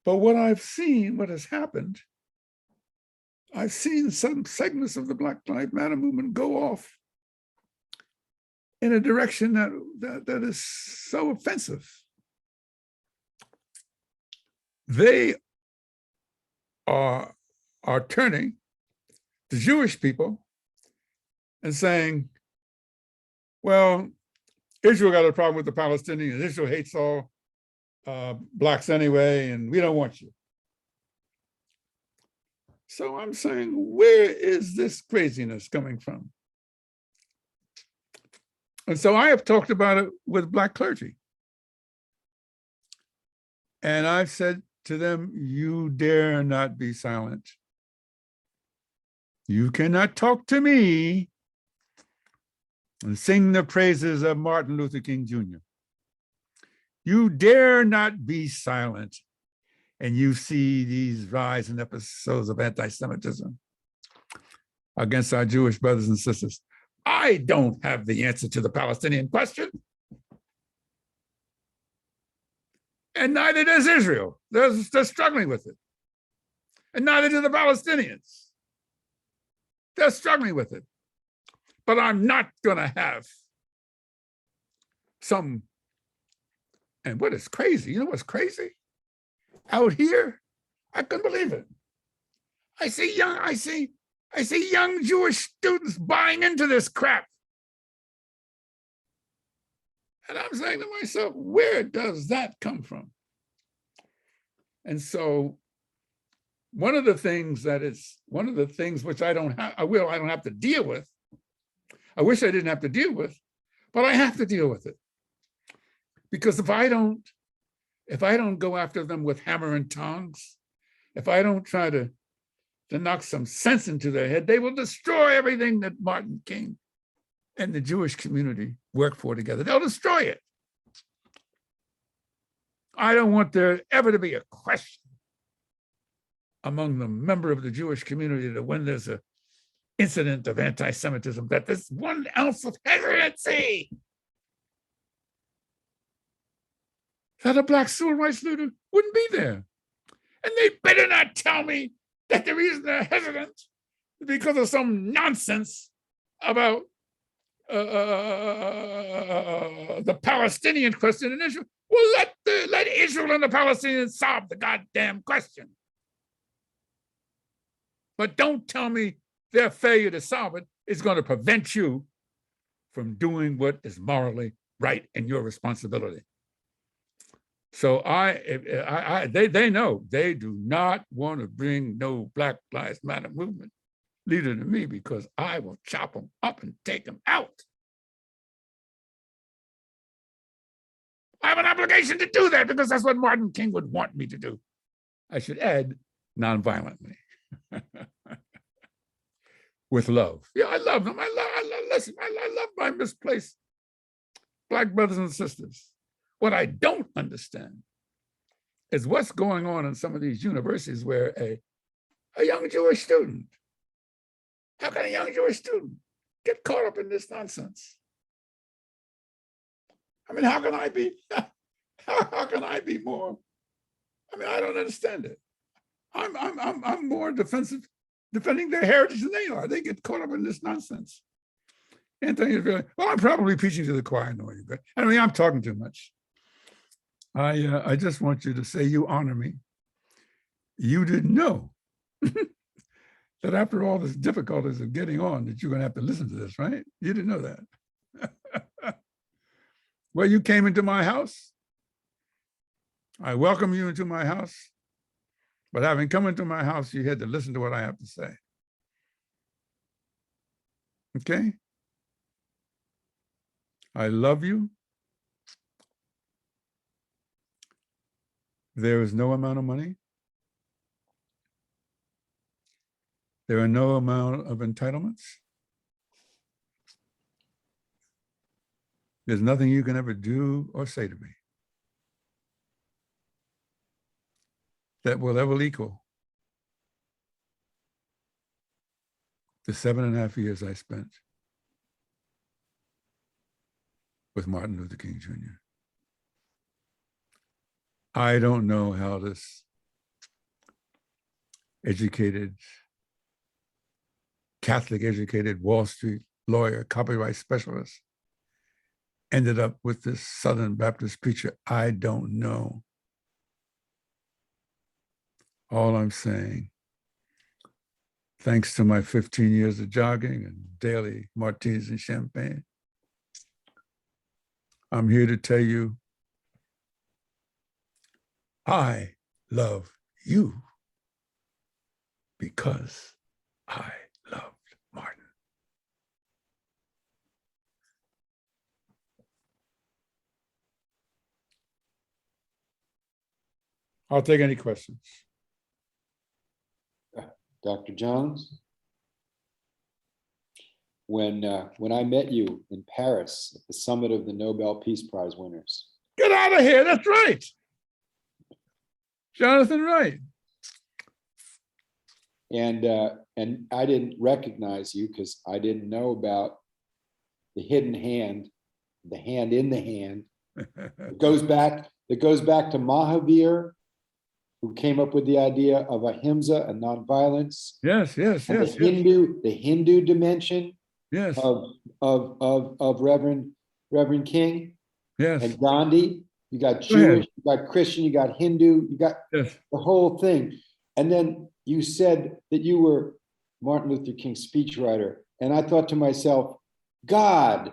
But what I've seen, what has happened, I've seen some segments of the Black Lives Matter movement go off in a direction that is so offensive. They are turning to Jewish people and saying, well, Israel got a problem with the Palestinians. Israel hates all blacks anyway, and we don't want you. So I'm saying, where is this craziness coming from? And so I have talked about it with black clergy. And I've said to them, you dare not be silent. You cannot talk to me and sing the praises of Martin Luther King Jr. You dare not be silent. And you see these rise in episodes of anti-Semitism against our Jewish brothers and sisters. I don't have the answer to the Palestinian question. And neither does Israel. They're struggling with it. And neither do the Palestinians. They're struggling with it. But I'm not going to have some, and what is crazy, you know what's crazy? Out here, I couldn't believe it. I see young Jewish students buying into this crap. And I'm saying to myself, where does that come from? And so one of the things which I don't have to deal with, I wish I didn't have to deal with, but I have to deal with it. Because if I don't go after them with hammer and tongs, if I don't try to knock some sense into their head, they will destroy everything that Martin King and the Jewish community work for together. They'll destroy it. I don't want there ever to be a question among the member of the Jewish community that when there's an incident of anti-Semitism, that there's 1 ounce of hesitancy that a black civil rights leader wouldn't be there. And they better not tell me that the reason they're hesitant is because of some nonsense about the Palestinian question in Israel. Well, let Israel and the Palestinians solve the goddamn question. But don't tell me their failure to solve it is going to prevent you from doing what is morally right and your responsibility. So they know they do not want to bring no Black Lives Matter movement leader to me, because I will chop them up and take them out. I have an obligation to do that because that's what Martin King would want me to do. I should add, nonviolently. With love. Yeah, I love them. I love my misplaced Black brothers and sisters. What I don't understand is what's going on in some of these universities where a young Jewish student, how can a young Jewish student get caught up in this nonsense? I mean, how can I be more? I mean, I don't understand it. I'm more defensive, defending their heritage than they are. They get caught up in this nonsense. Anthony is really, well, I'm probably preaching to the choir, knowing, but I mean, I'm talking too much. I just want you to say you honor me. You didn't know that after all the difficulties of getting on, that you're going to have to listen to this, right? You didn't know that. Well, you came into my house. I welcome you into my house. But having come into my house, you had to listen to what I have to say. Okay? I love you. There is no amount of money. There are no amount of entitlements. There's nothing you can ever do or say to me that will ever equal the 7.5 years I spent with Martin Luther King Jr. I don't know how this educated, Catholic educated Wall Street lawyer, copyright specialist, ended up with this Southern Baptist preacher. I don't know. All I'm saying, thanks to my 15 years of jogging and daily martinis and champagne, I'm here to tell you I love you because I loved Martin. I'll take any questions. Dr. Jones, when I met you in Paris at the summit of the Nobel Peace Prize winners. Get out of here. That's right. Jonathan Wright. And I didn't recognize you because I didn't know about the hidden hand, the hand in the hand. It goes back to Mahavir, who came up with the idea of ahimsa and nonviolence. Yes. The Hindu dimension Yes. of Reverend King. Yes. And Gandhi. You got Jewish, you got Christian, you got Hindu, you got Yes. the whole thing. And then you said that you were Martin Luther King's speechwriter. And I thought to myself, God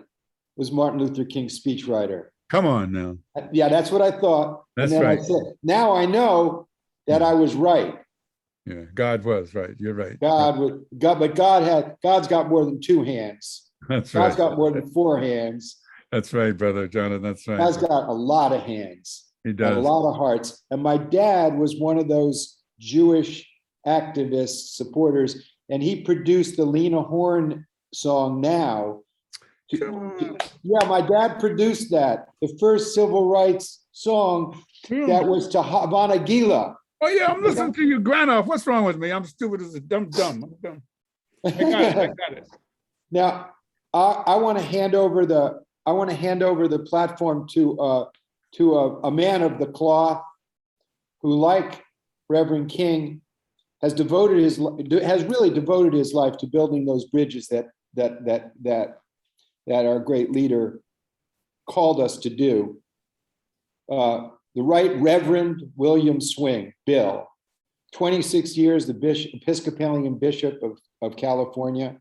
was Martin Luther King's speechwriter. Come on now. Yeah, that's what I thought. That's and then right. I said, now I know that I was right. Yeah, God was right. You're right. But God's got more than two hands. That's God's right. got more than four hands. That's right, brother Jonathan. That's right. God's got a lot of hands. He And does. a lot of hearts. And my dad was one of those Jewish activists, supporters, and he produced the Lena Horne song Now. Yeah, my dad produced that, the first civil rights song that was to Havana Gila. Oh yeah, I'm listening to you, Granoff. What's wrong with me? I'm stupid as a dumb. I'm dumb. I got it. Now, I want to hand over the platform to a man of the cloth who, like Reverend King, has really devoted his life to building those bridges that our great leader called us to do. The Right Reverend William Swing, Bill, 26 years, the Episcopalian Bishop of California.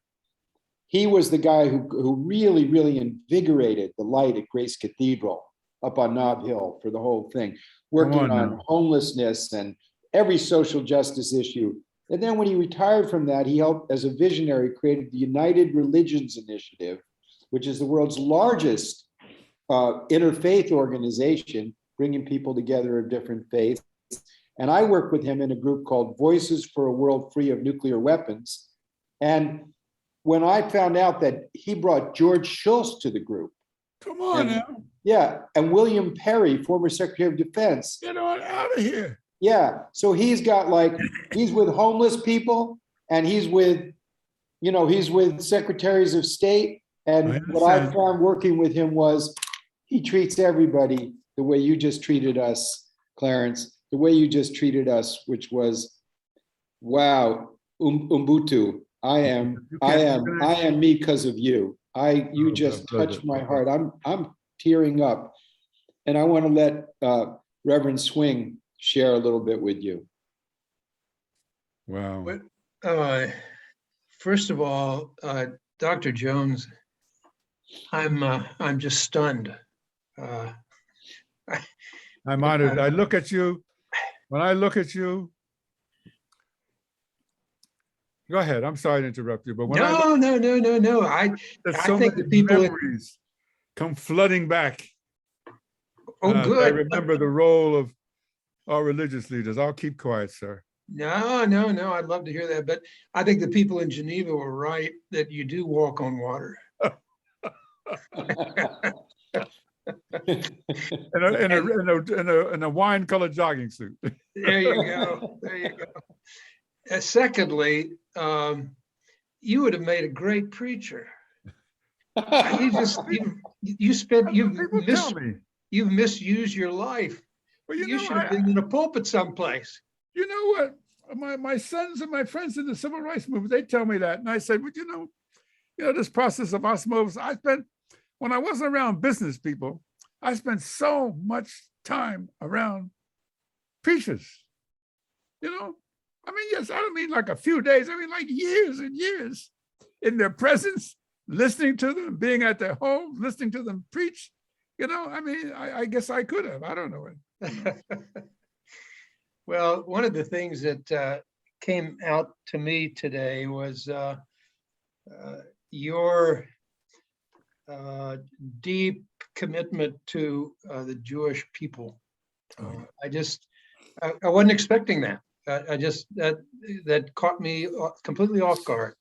He was the guy who really, really invigorated the light at Grace Cathedral up on Nob Hill for the whole thing, working on homelessness and every social justice issue. And then when he retired from that, he helped, as a visionary, created the United Religions Initiative, which is the world's largest interfaith organization, bringing people together of different faiths. And I worked with him in a group called Voices for a World Free of Nuclear Weapons. And when I found out that he brought George Shultz to the group. Come on now. Yeah, and William Perry, former Secretary of Defense. Get on out of here. Yeah, so he's with homeless people, and he's with secretaries of state. And what I found working with him was he treats everybody the way you just treated us, Clarence, the way you just treated us, which was, wow, Ubuntu. I am me because of you. You just touched my heart. I'm tearing up, and I want to let Reverend Swing share a little bit with you. Wow. First of all, Dr. Jones, I'm just stunned. I'm honored. I look at you. When I look at you, go ahead. I'm sorry to interrupt you, but when No. I think the people memories come flooding back. Oh, good. I remember the role of our religious leaders. I'll keep quiet, sir. No. I'd love to hear that, but I think the people in Geneva were right that you do walk on water. in a wine-colored jogging suit. There you go. Secondly, you would have made a great preacher. You've misused your life. Well, you should have been in a pulpit someplace. You know what? My sons and my friends in the civil rights movement, they tell me that, and I said, well, you know, this process of osmosis. When I wasn't around business people, I spent so much time around preachers. You know, I mean, yes, I don't mean like a few days. I mean like years and years in their presence, listening to them, being at their home, listening to them preach. You know, I mean, I guess I could have. I don't know. Well, one of the things that came out to me today was your deep commitment to the Jewish people. I wasn't expecting that. That caught me completely off guard.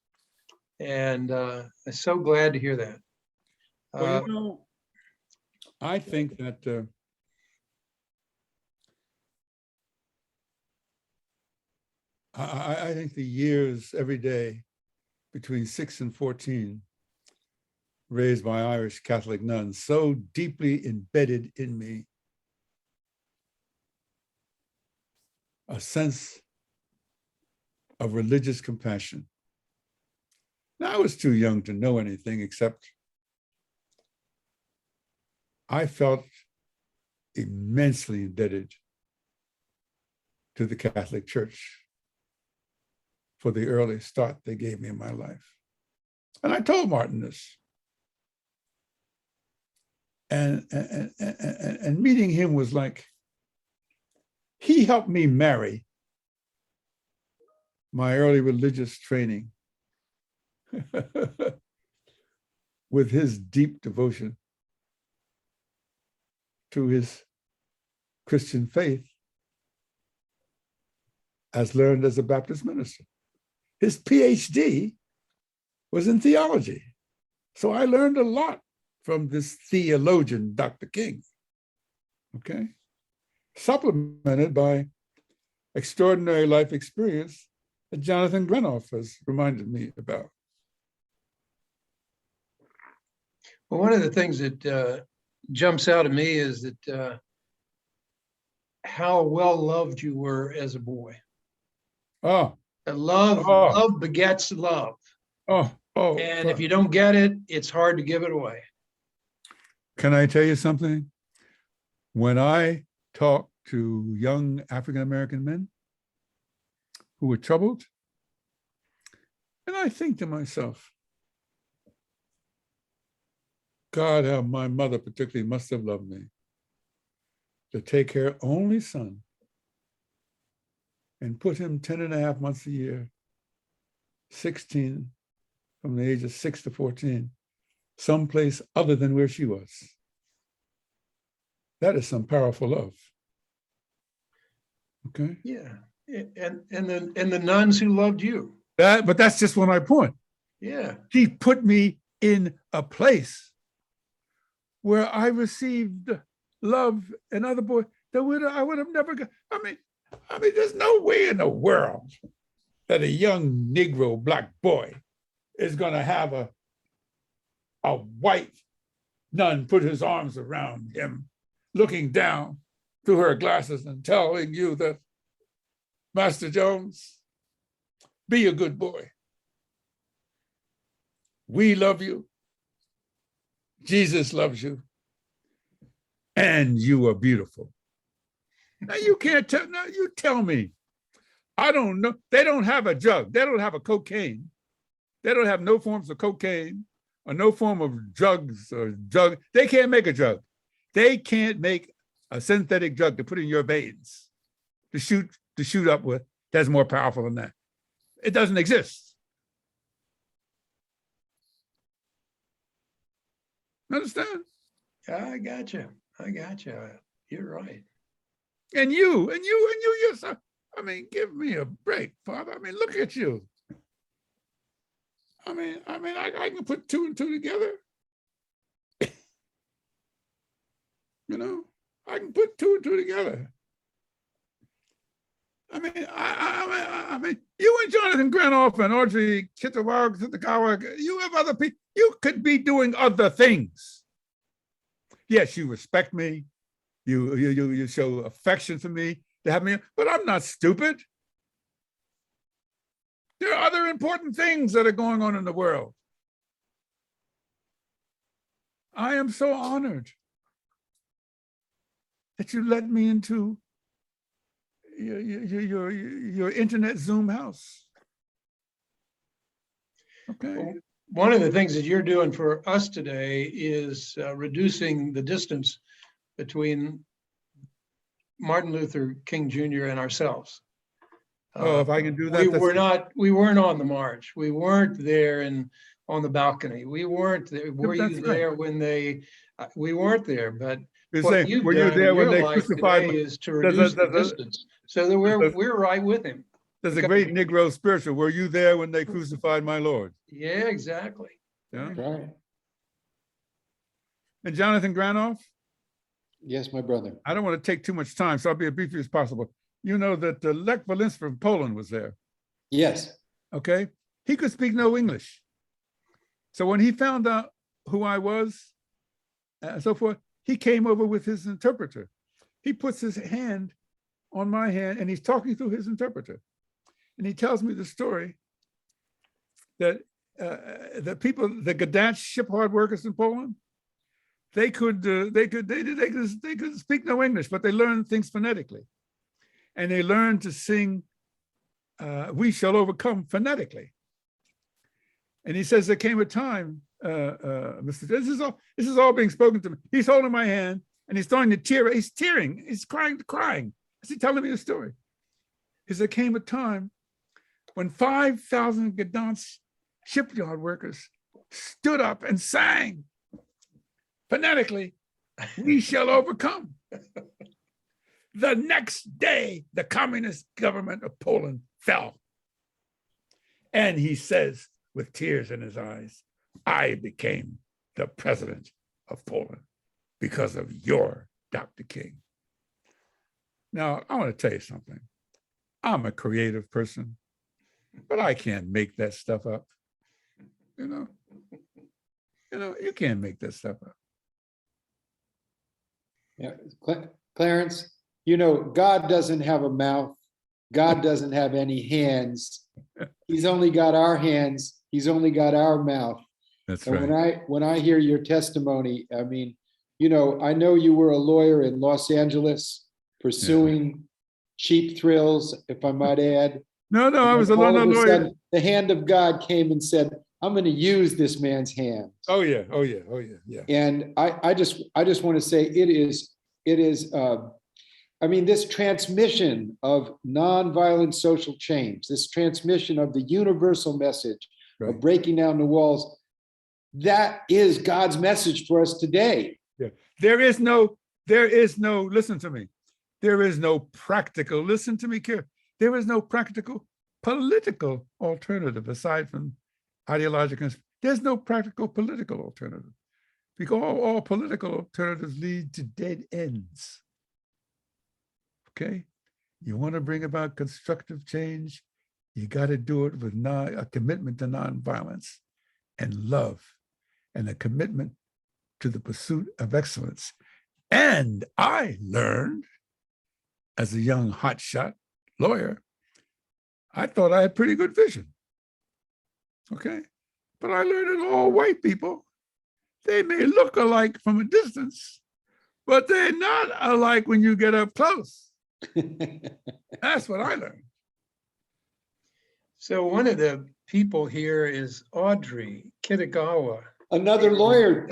And I'm so glad to hear that. Well, you know, I think that I think the years every day between 6 and 14 raised by Irish Catholic nuns so deeply embedded in me a sense of religious compassion. Now, I was too young to know anything except I felt immensely indebted to the Catholic Church for the early start they gave me in my life. And I told Martin this. And meeting him was like, he helped me marry my early religious training with his deep devotion to his Christian faith as learned as a Baptist minister. His PhD was in theology. So I learned a lot from this theologian, Dr. King, okay? Supplemented by extraordinary life experience that Jonathan Granoff has reminded me about. Well, one of the things that jumps out at me is that how well loved you were as a boy. Oh. Love begets love. Oh. And if you don't get it, it's hard to give it away. Can I tell you something? When I talk to young African-American men who were troubled, and I think to myself, God, how my mother particularly must have loved me to take her only son and put him 10 and a half months a year, 16, from the age of 6 to 14, someplace other than where she was. That is some powerful love. Okay? Yeah. And the nuns who loved you. But that's just one of my point. Yeah. He put me in a place where I received love and other boys that I would have never got. I mean, there's no way in the world that a young Negro black boy is going to have a white nun put his arms around him, looking down through her glasses and telling you that, Master Jones, be a good boy. We love you. Jesus loves you. And you are beautiful. Now you can't tell, now you tell me. I don't know. They don't have a drug. They don't have a cocaine. They don't have no forms of cocaine or no form of drugs or drug. They can't make a drug. They can't make a synthetic drug to put in your veins to shoot up with that's more powerful than that. It doesn't exist. Understand? I got you. You're right. And you yourself. I mean, give me a break, Father. I mean, look at you. I can put two and two together. You know, I can put two and two together. I mean, you and Jonathan Granoff and Audrey Kitagawa, you have other people. You could be doing other things. Yes, you respect me. You show affection for me to have me, but I'm not stupid. There are other important things that are going on in the world. I am so honored that you let me into your internet Zoom house. Okay. Well, one of the things that you're doing for us today is reducing the distance between Martin Luther King Jr. and ourselves. Oh, if I can do that, We weren't on the march. We weren't there on the balcony. We weren't there. Were you That's there when we weren't there, but You're what saying, you've were you done there in when your they life crucified today me? is to reduce the distance so that we're right with him. There's a great Negro spiritual. Were you there when they crucified my Lord? Yeah, exactly. Yeah. Right. And Jonathan Granoff, Yes, my brother. I don't want to take too much time, so I'll be as brief as possible. You know that Lech Walesa from Poland was there, Yes. okay? He could speak no English. So when he found out who I was and so forth, he came over with his interpreter. He puts his hand on my hand and he's talking through his interpreter. And he tells me the story that the people, the Gdansk shipyard workers in Poland, they could speak no English, but they learned things phonetically. And they learned to sing, "We Shall Overcome" phonetically. And he says there came a time, Mr. This is all being spoken to me. He's holding my hand and he's starting to tear. He's tearing. He's crying. Is he telling me the story? He said there came a time when 5,000 Gdansk shipyard workers stood up and sang phonetically, "We shall overcome." The next day, the communist government of Poland fell. And he says, with tears in his eyes, "I became the president of Poland because of your Dr. King." Now, I want to tell you something. I'm a creative person, but I can't make that stuff up. You know, you can't make that stuff up. Yeah. Clarence, God doesn't have a mouth. God doesn't have any hands. He's only got our hands. He's only got our mouth. That's And right. when I hear your testimony, I mean, I know you were a lawyer in Los Angeles pursuing cheap thrills, if I might add. No, And I was a all of a lawyer. sudden, the hand of God came and said, "I'm going to use this man's hand." Oh yeah. And I just want to say it is this transmission of nonviolent social change, this transmission of the universal message of breaking down the walls, that is God's message for us today. Yeah. There is no, listen to me. There is no practical, listen to me carefully. There is no practical political alternative aside from ideological. There's no practical political alternative because all political alternatives lead to dead ends. Okay, you want to bring about constructive change, you got to do it with a commitment to nonviolence and love and a commitment to the pursuit of excellence. And I learned as a young hotshot lawyer, I thought I had pretty good vision. Okay, but I learned that all white people, they may look alike from a distance, but they're not alike when you get up close. That's what I learned. So one of the people here is Audrey Kitagawa. Another lawyer,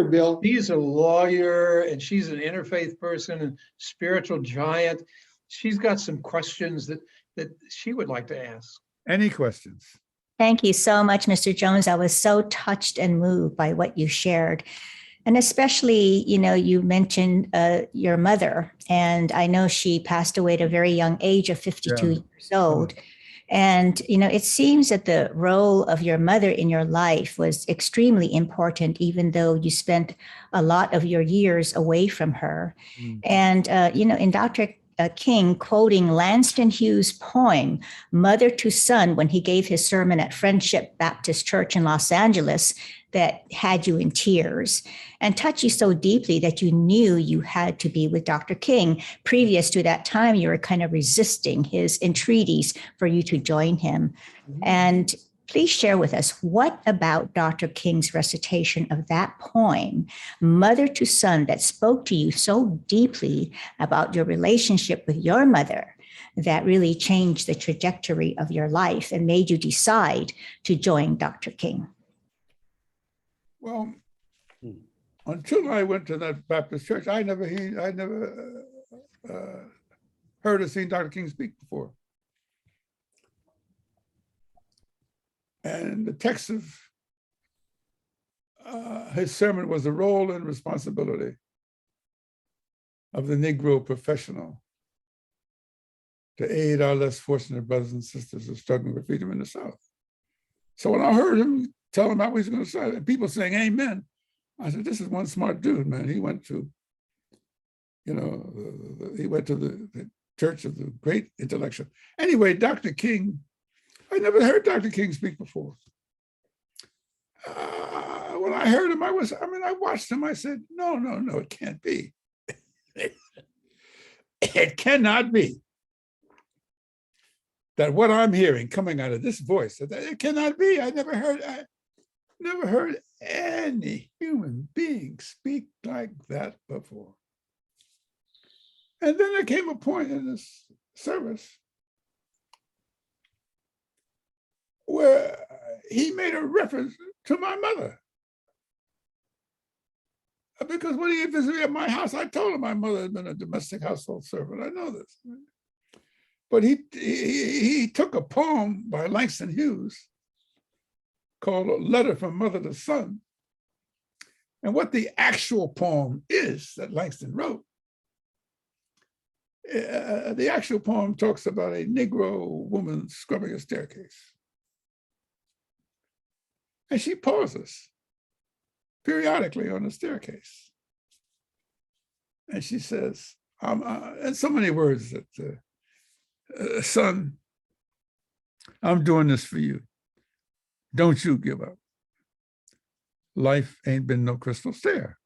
Bill. She's a lawyer and she's an interfaith person and spiritual giant. She's got some questions that she would like to ask. Any questions? Thank you so much, Mr. Jones. I was so touched and moved by what you shared. And especially, you mentioned your mother, and I know she passed away at a very young age of 52 years old. And, it seems that the role of your mother in your life was extremely important, even though you spent a lot of your years away from her. And, in Dr. King quoting Langston Hughes' poem, Mother to Son, when he gave his sermon at Friendship Baptist Church in Los Angeles, that had you in tears and touched you so deeply that you knew you had to be with Dr. King. Previous to that time, you were kind of resisting his entreaties for you to join him. And please share with us, what about Dr. King's recitation of that poem, Mother to Son, that spoke to you so deeply about your relationship with your mother, that really changed the trajectory of your life and made you decide to join Dr. King? Well, until I went to that Baptist church, I never heard or seen Dr. King speak before. And the text of his sermon was the role and responsibility of the Negro professional to aid our less fortunate brothers and sisters who are struggling with freedom in the South. So when I heard him tell him how he was going to say it, and people saying amen, I said, this is one smart dude, man. He went to, you know, he went to the church of the great intellectual. Anyway, Dr. King, I never heard Dr. King speak before. When I heard him, I watched him, I said, no, it can't be. It cannot be that what I'm hearing coming out of this voice, it cannot be. I never heard any human being speak like that before. And then there came a point in this service where he made a reference to my mother. Because when he visited me at my house, I told him my mother had been a domestic household servant. I know this. But he took a poem by Langston Hughes called A Letter from Mother to Son. And what the actual poem is that Langston wrote, the actual poem talks about a Negro woman scrubbing a staircase. And she pauses periodically on the staircase. And she says, in so many words that, son, I'm doing this for you. Don't you give up. Life ain't been no crystal stair.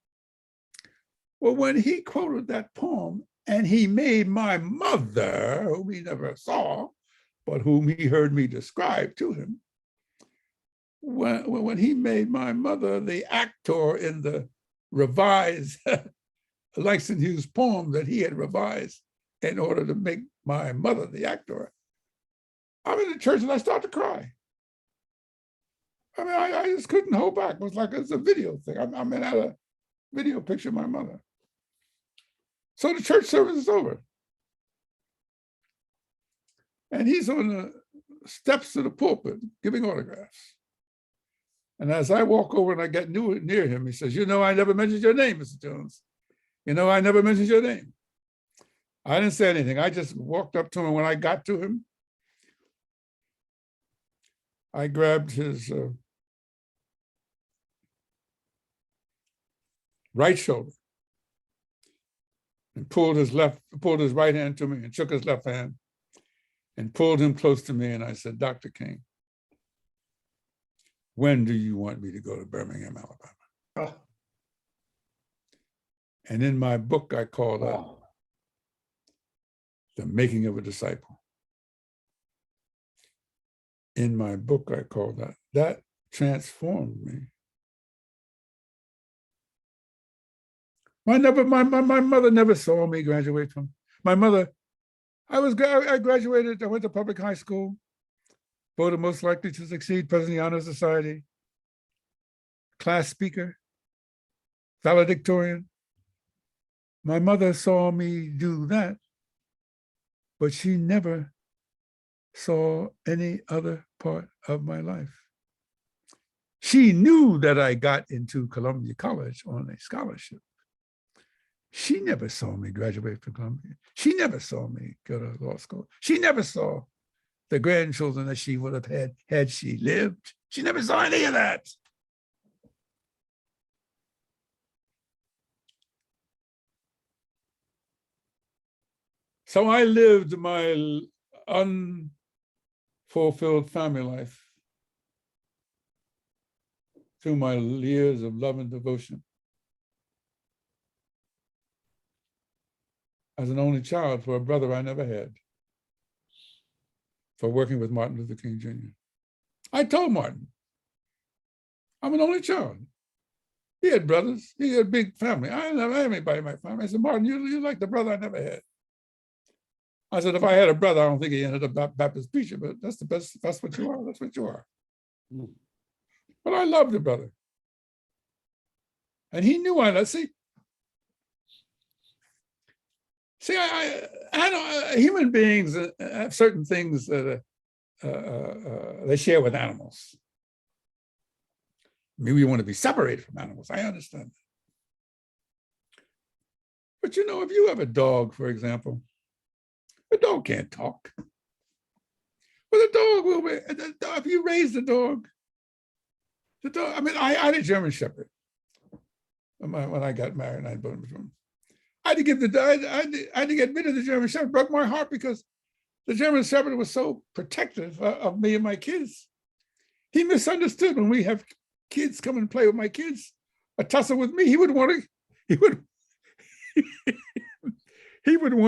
Well, when he quoted that poem and he made my mother, whom he never saw, but whom he heard me describe to him, when he made my mother the actor in the revised Langston Hughes poem that he had revised in order to make my mother the actor, I'm in the church and I start to cry. I just couldn't hold back. It was like it's a video thing. I'm at a video picture of my mother. So the church service is over. And he's on the steps of the pulpit giving autographs. And as I walk over and I get near him, he says, you know, I never mentioned your name, Mr. Jones. You know, I never mentioned your name. I didn't say anything. I just walked up to him. When I got to him, I grabbed his right shoulder and pulled his right hand to me and shook his left hand and pulled him close to me. And I said, Dr. King, when do you want me to go to Birmingham, Alabama? Oh. And in my book, I call that Wow. The Making of a Disciple. In my book, I call that. That transformed me. My mother never saw me graduate from. My mother, I graduated, I went to public high school, voted most likely to succeed, President of the Honor Society, class speaker, valedictorian. My mother saw me do that, but she never saw any other part of my life. She knew that I got into Columbia College on a scholarship. She never saw me graduate from Columbia. She never saw me go to law school. She never saw the grandchildren that she would have had she lived. She never saw any of that. So I lived my unfulfilled family life through my years of love and devotion. As an only child for a brother I never had, for working with Martin Luther King Jr. I told Martin, I'm an only child. He had brothers, he had a big family. I didn't have anybody in my family. I said, Martin, you're like the brother I never had. I said, if I had a brother, I don't think he ended up Baptist preacher, but that's the best, that's what you are, that's what you are. But I loved the brother. And he knew I loved, See, I don't, human beings have certain things that they share with animals. Maybe we want to be separated from animals. I understand that. But you know, if you have a dog, for example, the dog can't talk. But the dog will be, if you raise the dog, I mean, I had a German Shepherd when I got married and I bought him. I had to give I had to get rid of the German Shepherd. It broke my heart because the German Shepherd was so protective of me and my kids. He misunderstood when we have kids come and play with my kids, a tussle with me. He would want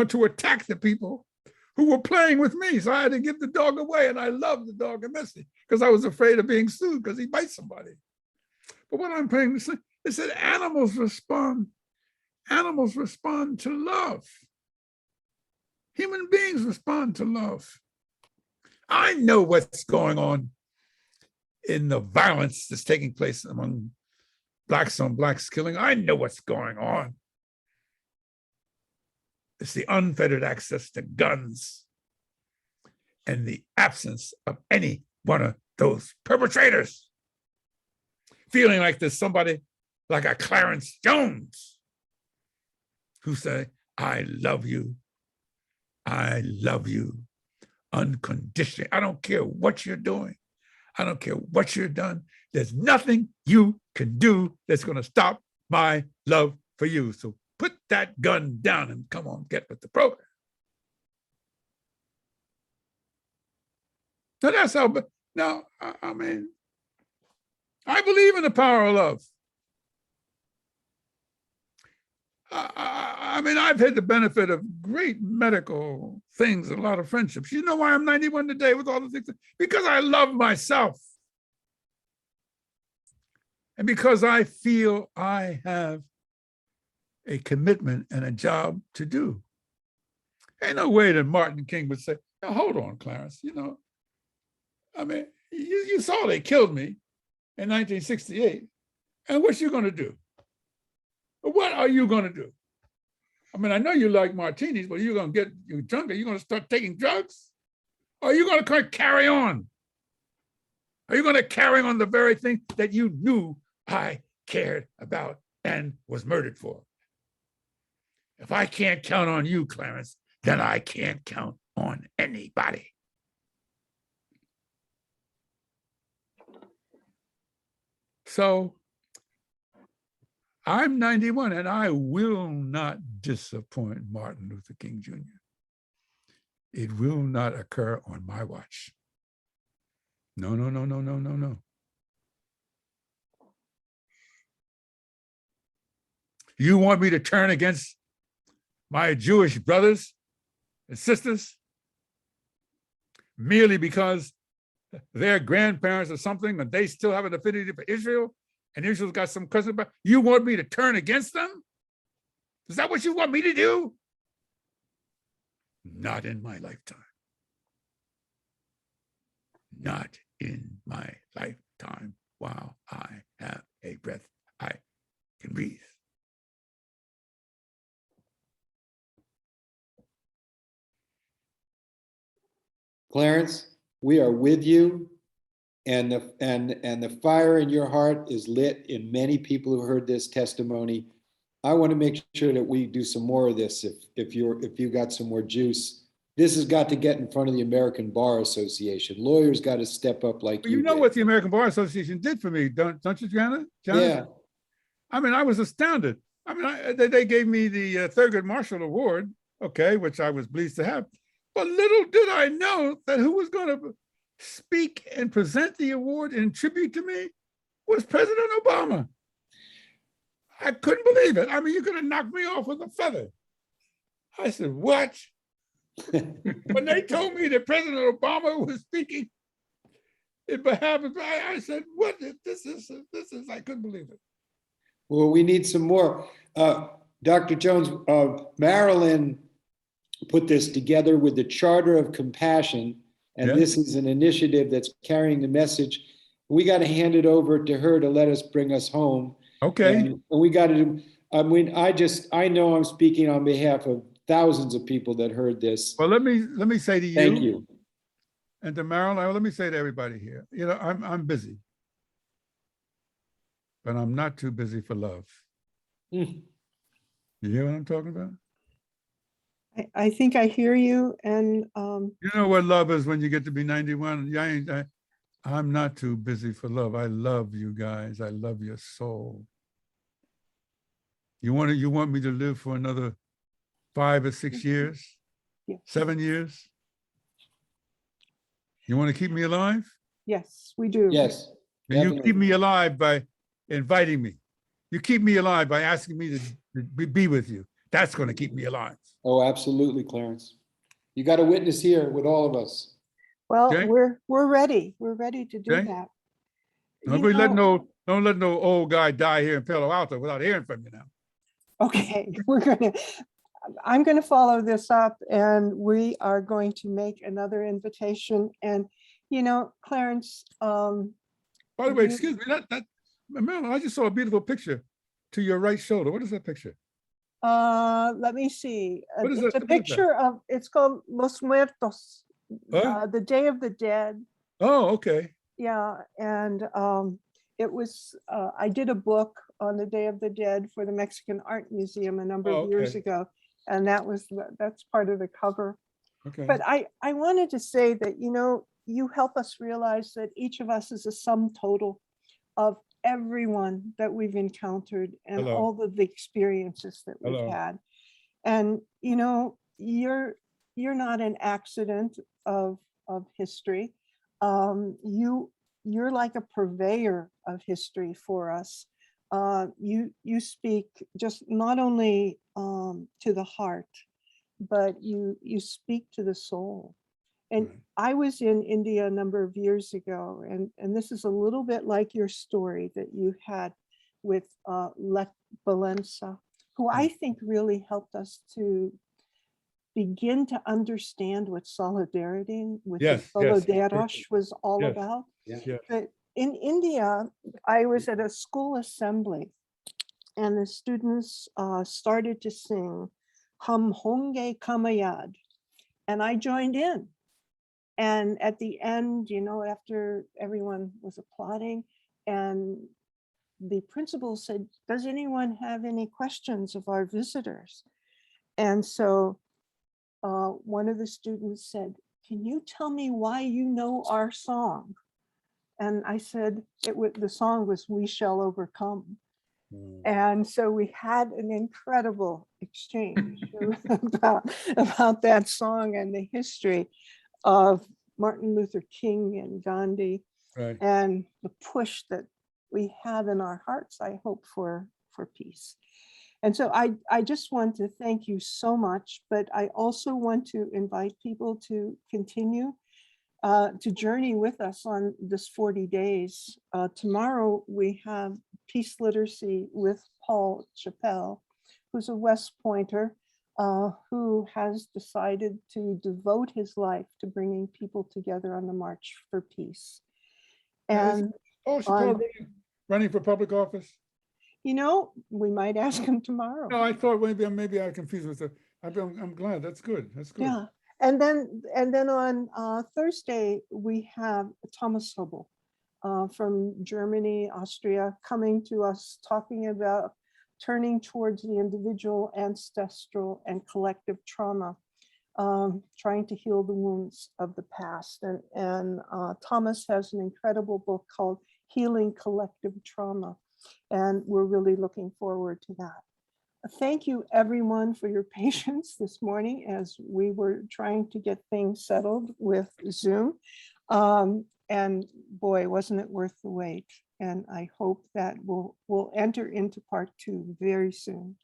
to attack the people who were playing with me. So I had to give the dog away, and I loved the dog immensely because I was afraid of being sued because he bites somebody. But what I'm paying, they said animals respond to love. Human beings respond to love. I know what's going on in the violence that's taking place among blacks on blacks killing. I know what's going on. It's the unfettered access to guns and the absence of any one of those perpetrators. Feeling like there's somebody like a Clarence Jones who say, I love you unconditionally. I don't care what you're doing. I don't care what you've done. There's nothing you can do that's going to stop my love for you. So put that gun down and come on, get with the program. So that's how, now, I mean, I believe in the power of love. I mean, I've had the benefit of great medical things, a lot of friendships. You know why I'm 91 today with all the things? Because I love myself. And because I feel I have a commitment and a job to do. Ain't no way that Martin King would say, now, hold on, Clarence, you know, I mean, you saw they killed me in 1968. And what you gonna do? What are you gonna do? I mean, I know you like martinis, but you're gonna get you drunk. Are you gonna start taking drugs? Or are you gonna carry on? Are you gonna carry on the very thing that you knew I cared about and was murdered for? If I can't count on you, Clarence, then I can't count on anybody. So I'm 91 and I will not disappoint Martin Luther King Jr. It will not occur on my watch. No, no, no, no, no, no, no. You want me to turn against my Jewish brothers and sisters merely because their grandparents or something and they still have an affinity for Israel and Israel's got some cousin about? You want me to turn against them? Is that what you want me to do? Not in my lifetime. Not in my lifetime while I have a breath I can breathe. Clarence, we are with you, and the fire in your heart is lit in many people who heard this testimony. I want to make sure that we do some more of this. If you got some more juice, this has got to get in front of the American Bar Association. Lawyers got to step up like you know did. what the American Bar Association did for me, don't you, Janet? Yeah. I mean, I was astounded. I mean, they gave me the Thurgood Marshall Award, okay, which I was pleased to have. But little did I know that who was going to speak and present the award in tribute to me was President Obama. I couldn't believe it. I mean, you could have knocked me off with a feather. I said, what? When they told me that President Obama was speaking in behalf of, I said, what? This is, I couldn't believe it. Well, we need some more. Dr. Jones, Marilyn put this together with the Charter of Compassion, and this is an initiative that's carrying the message. We got to hand it over to her to let us bring us home. Okay. And we got to, I mean, I know I'm speaking on behalf of thousands of people that heard this. Well, let me say to you. Thank you. And to Marilyn, let me say to everybody here, I'm busy, but I'm not too busy for love. Mm. You hear what I'm talking about? I think I hear you, and You know what love is when you get to be 91. I'm not too busy for love. I love you guys. I love your soul. You want me to live for another 5 or 6 years? yes, 7 years? You want to keep me alive? yes, we do. Yes. And you definitely. keep me alive by inviting me. You keep me alive by asking me to be with you. That's going to keep me alive. Oh, absolutely, Clarence. You got a witness here with all of us. Well, Okay. we're ready. We're ready to do Okay. that. Don't You let know, no old guy die here in Palo Alto without hearing from you now. okay, I'm gonna follow this up, and we are going to make another invitation. And Clarence, By the way, you- excuse me, Marilyn, I just saw a beautiful picture to your right shoulder. What is that picture? let me see. What is It's that? a What is that? picture of. It's called Los Muertos, Huh? the Day of the Dead. Oh, okay. Yeah, and it was. I did a book on the Day of the Dead for the Mexican Art Museum a number Oh, of years okay. ago, and that's part of the cover. Okay. But I wanted to say that, you help us realize that each of us is a sum total of everyone that we've encountered and Hello. all of the experiences that we've Hello. had. And, you're not an accident of history. You're like a purveyor of history for us. You speak just not only to the heart, but you speak to the soul. And Right. I was in India a number of years ago, and this is a little bit like your story that you had with Lech Walesa, who I think really helped us to begin to understand what solidarity with the Yes, yes. Solidarność was all Yes. about. Yes. But in India, I was at a school assembly, and the students started to sing Hum Honge Kamayad, and I joined in. And at the end, after everyone was applauding, and the principal said, "Does anyone have any questions of our visitors?" And so one of the students said, "Can you tell me why you know our song?" And I said, the song was "We Shall Overcome." And so we had an incredible exchange about that song and the history of Martin Luther King and Gandhi, Right. and the push that we have in our hearts, I hope, for peace. And so I just want to thank you so much, but I also want to invite people to continue to journey with us on this 40 days. Tomorrow we have Peace Literacy with Paul Chappell, who's a West Pointer, who has decided to devote his life to bringing people together on the March for Peace. And Chappelle running for public office? we might ask him tomorrow. No, I thought maybe I confused with I'm glad. That's good. That's good. Yeah. And then on Thursday, we have Thomas Hubble from Germany, Austria, coming to us talking about turning towards the individual, ancestral, and collective trauma, trying to heal the wounds of the past. And Thomas has an incredible book called Healing Collective Trauma, and we're really looking forward to that. Thank you, everyone, for your patience this morning as we were trying to get things settled with Zoom. And boy, wasn't it worth the wait. And I hope that we'll enter into part 2 very soon.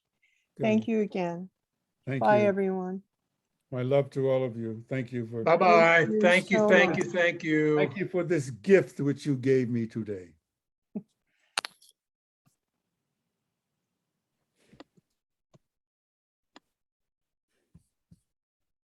Okay. Thank you again. Thank Bye, you. everyone. My love to all of you. Thank you for Bye-bye. you Thank you, so thank much. you, thank you. thank you for this gift which you gave me today.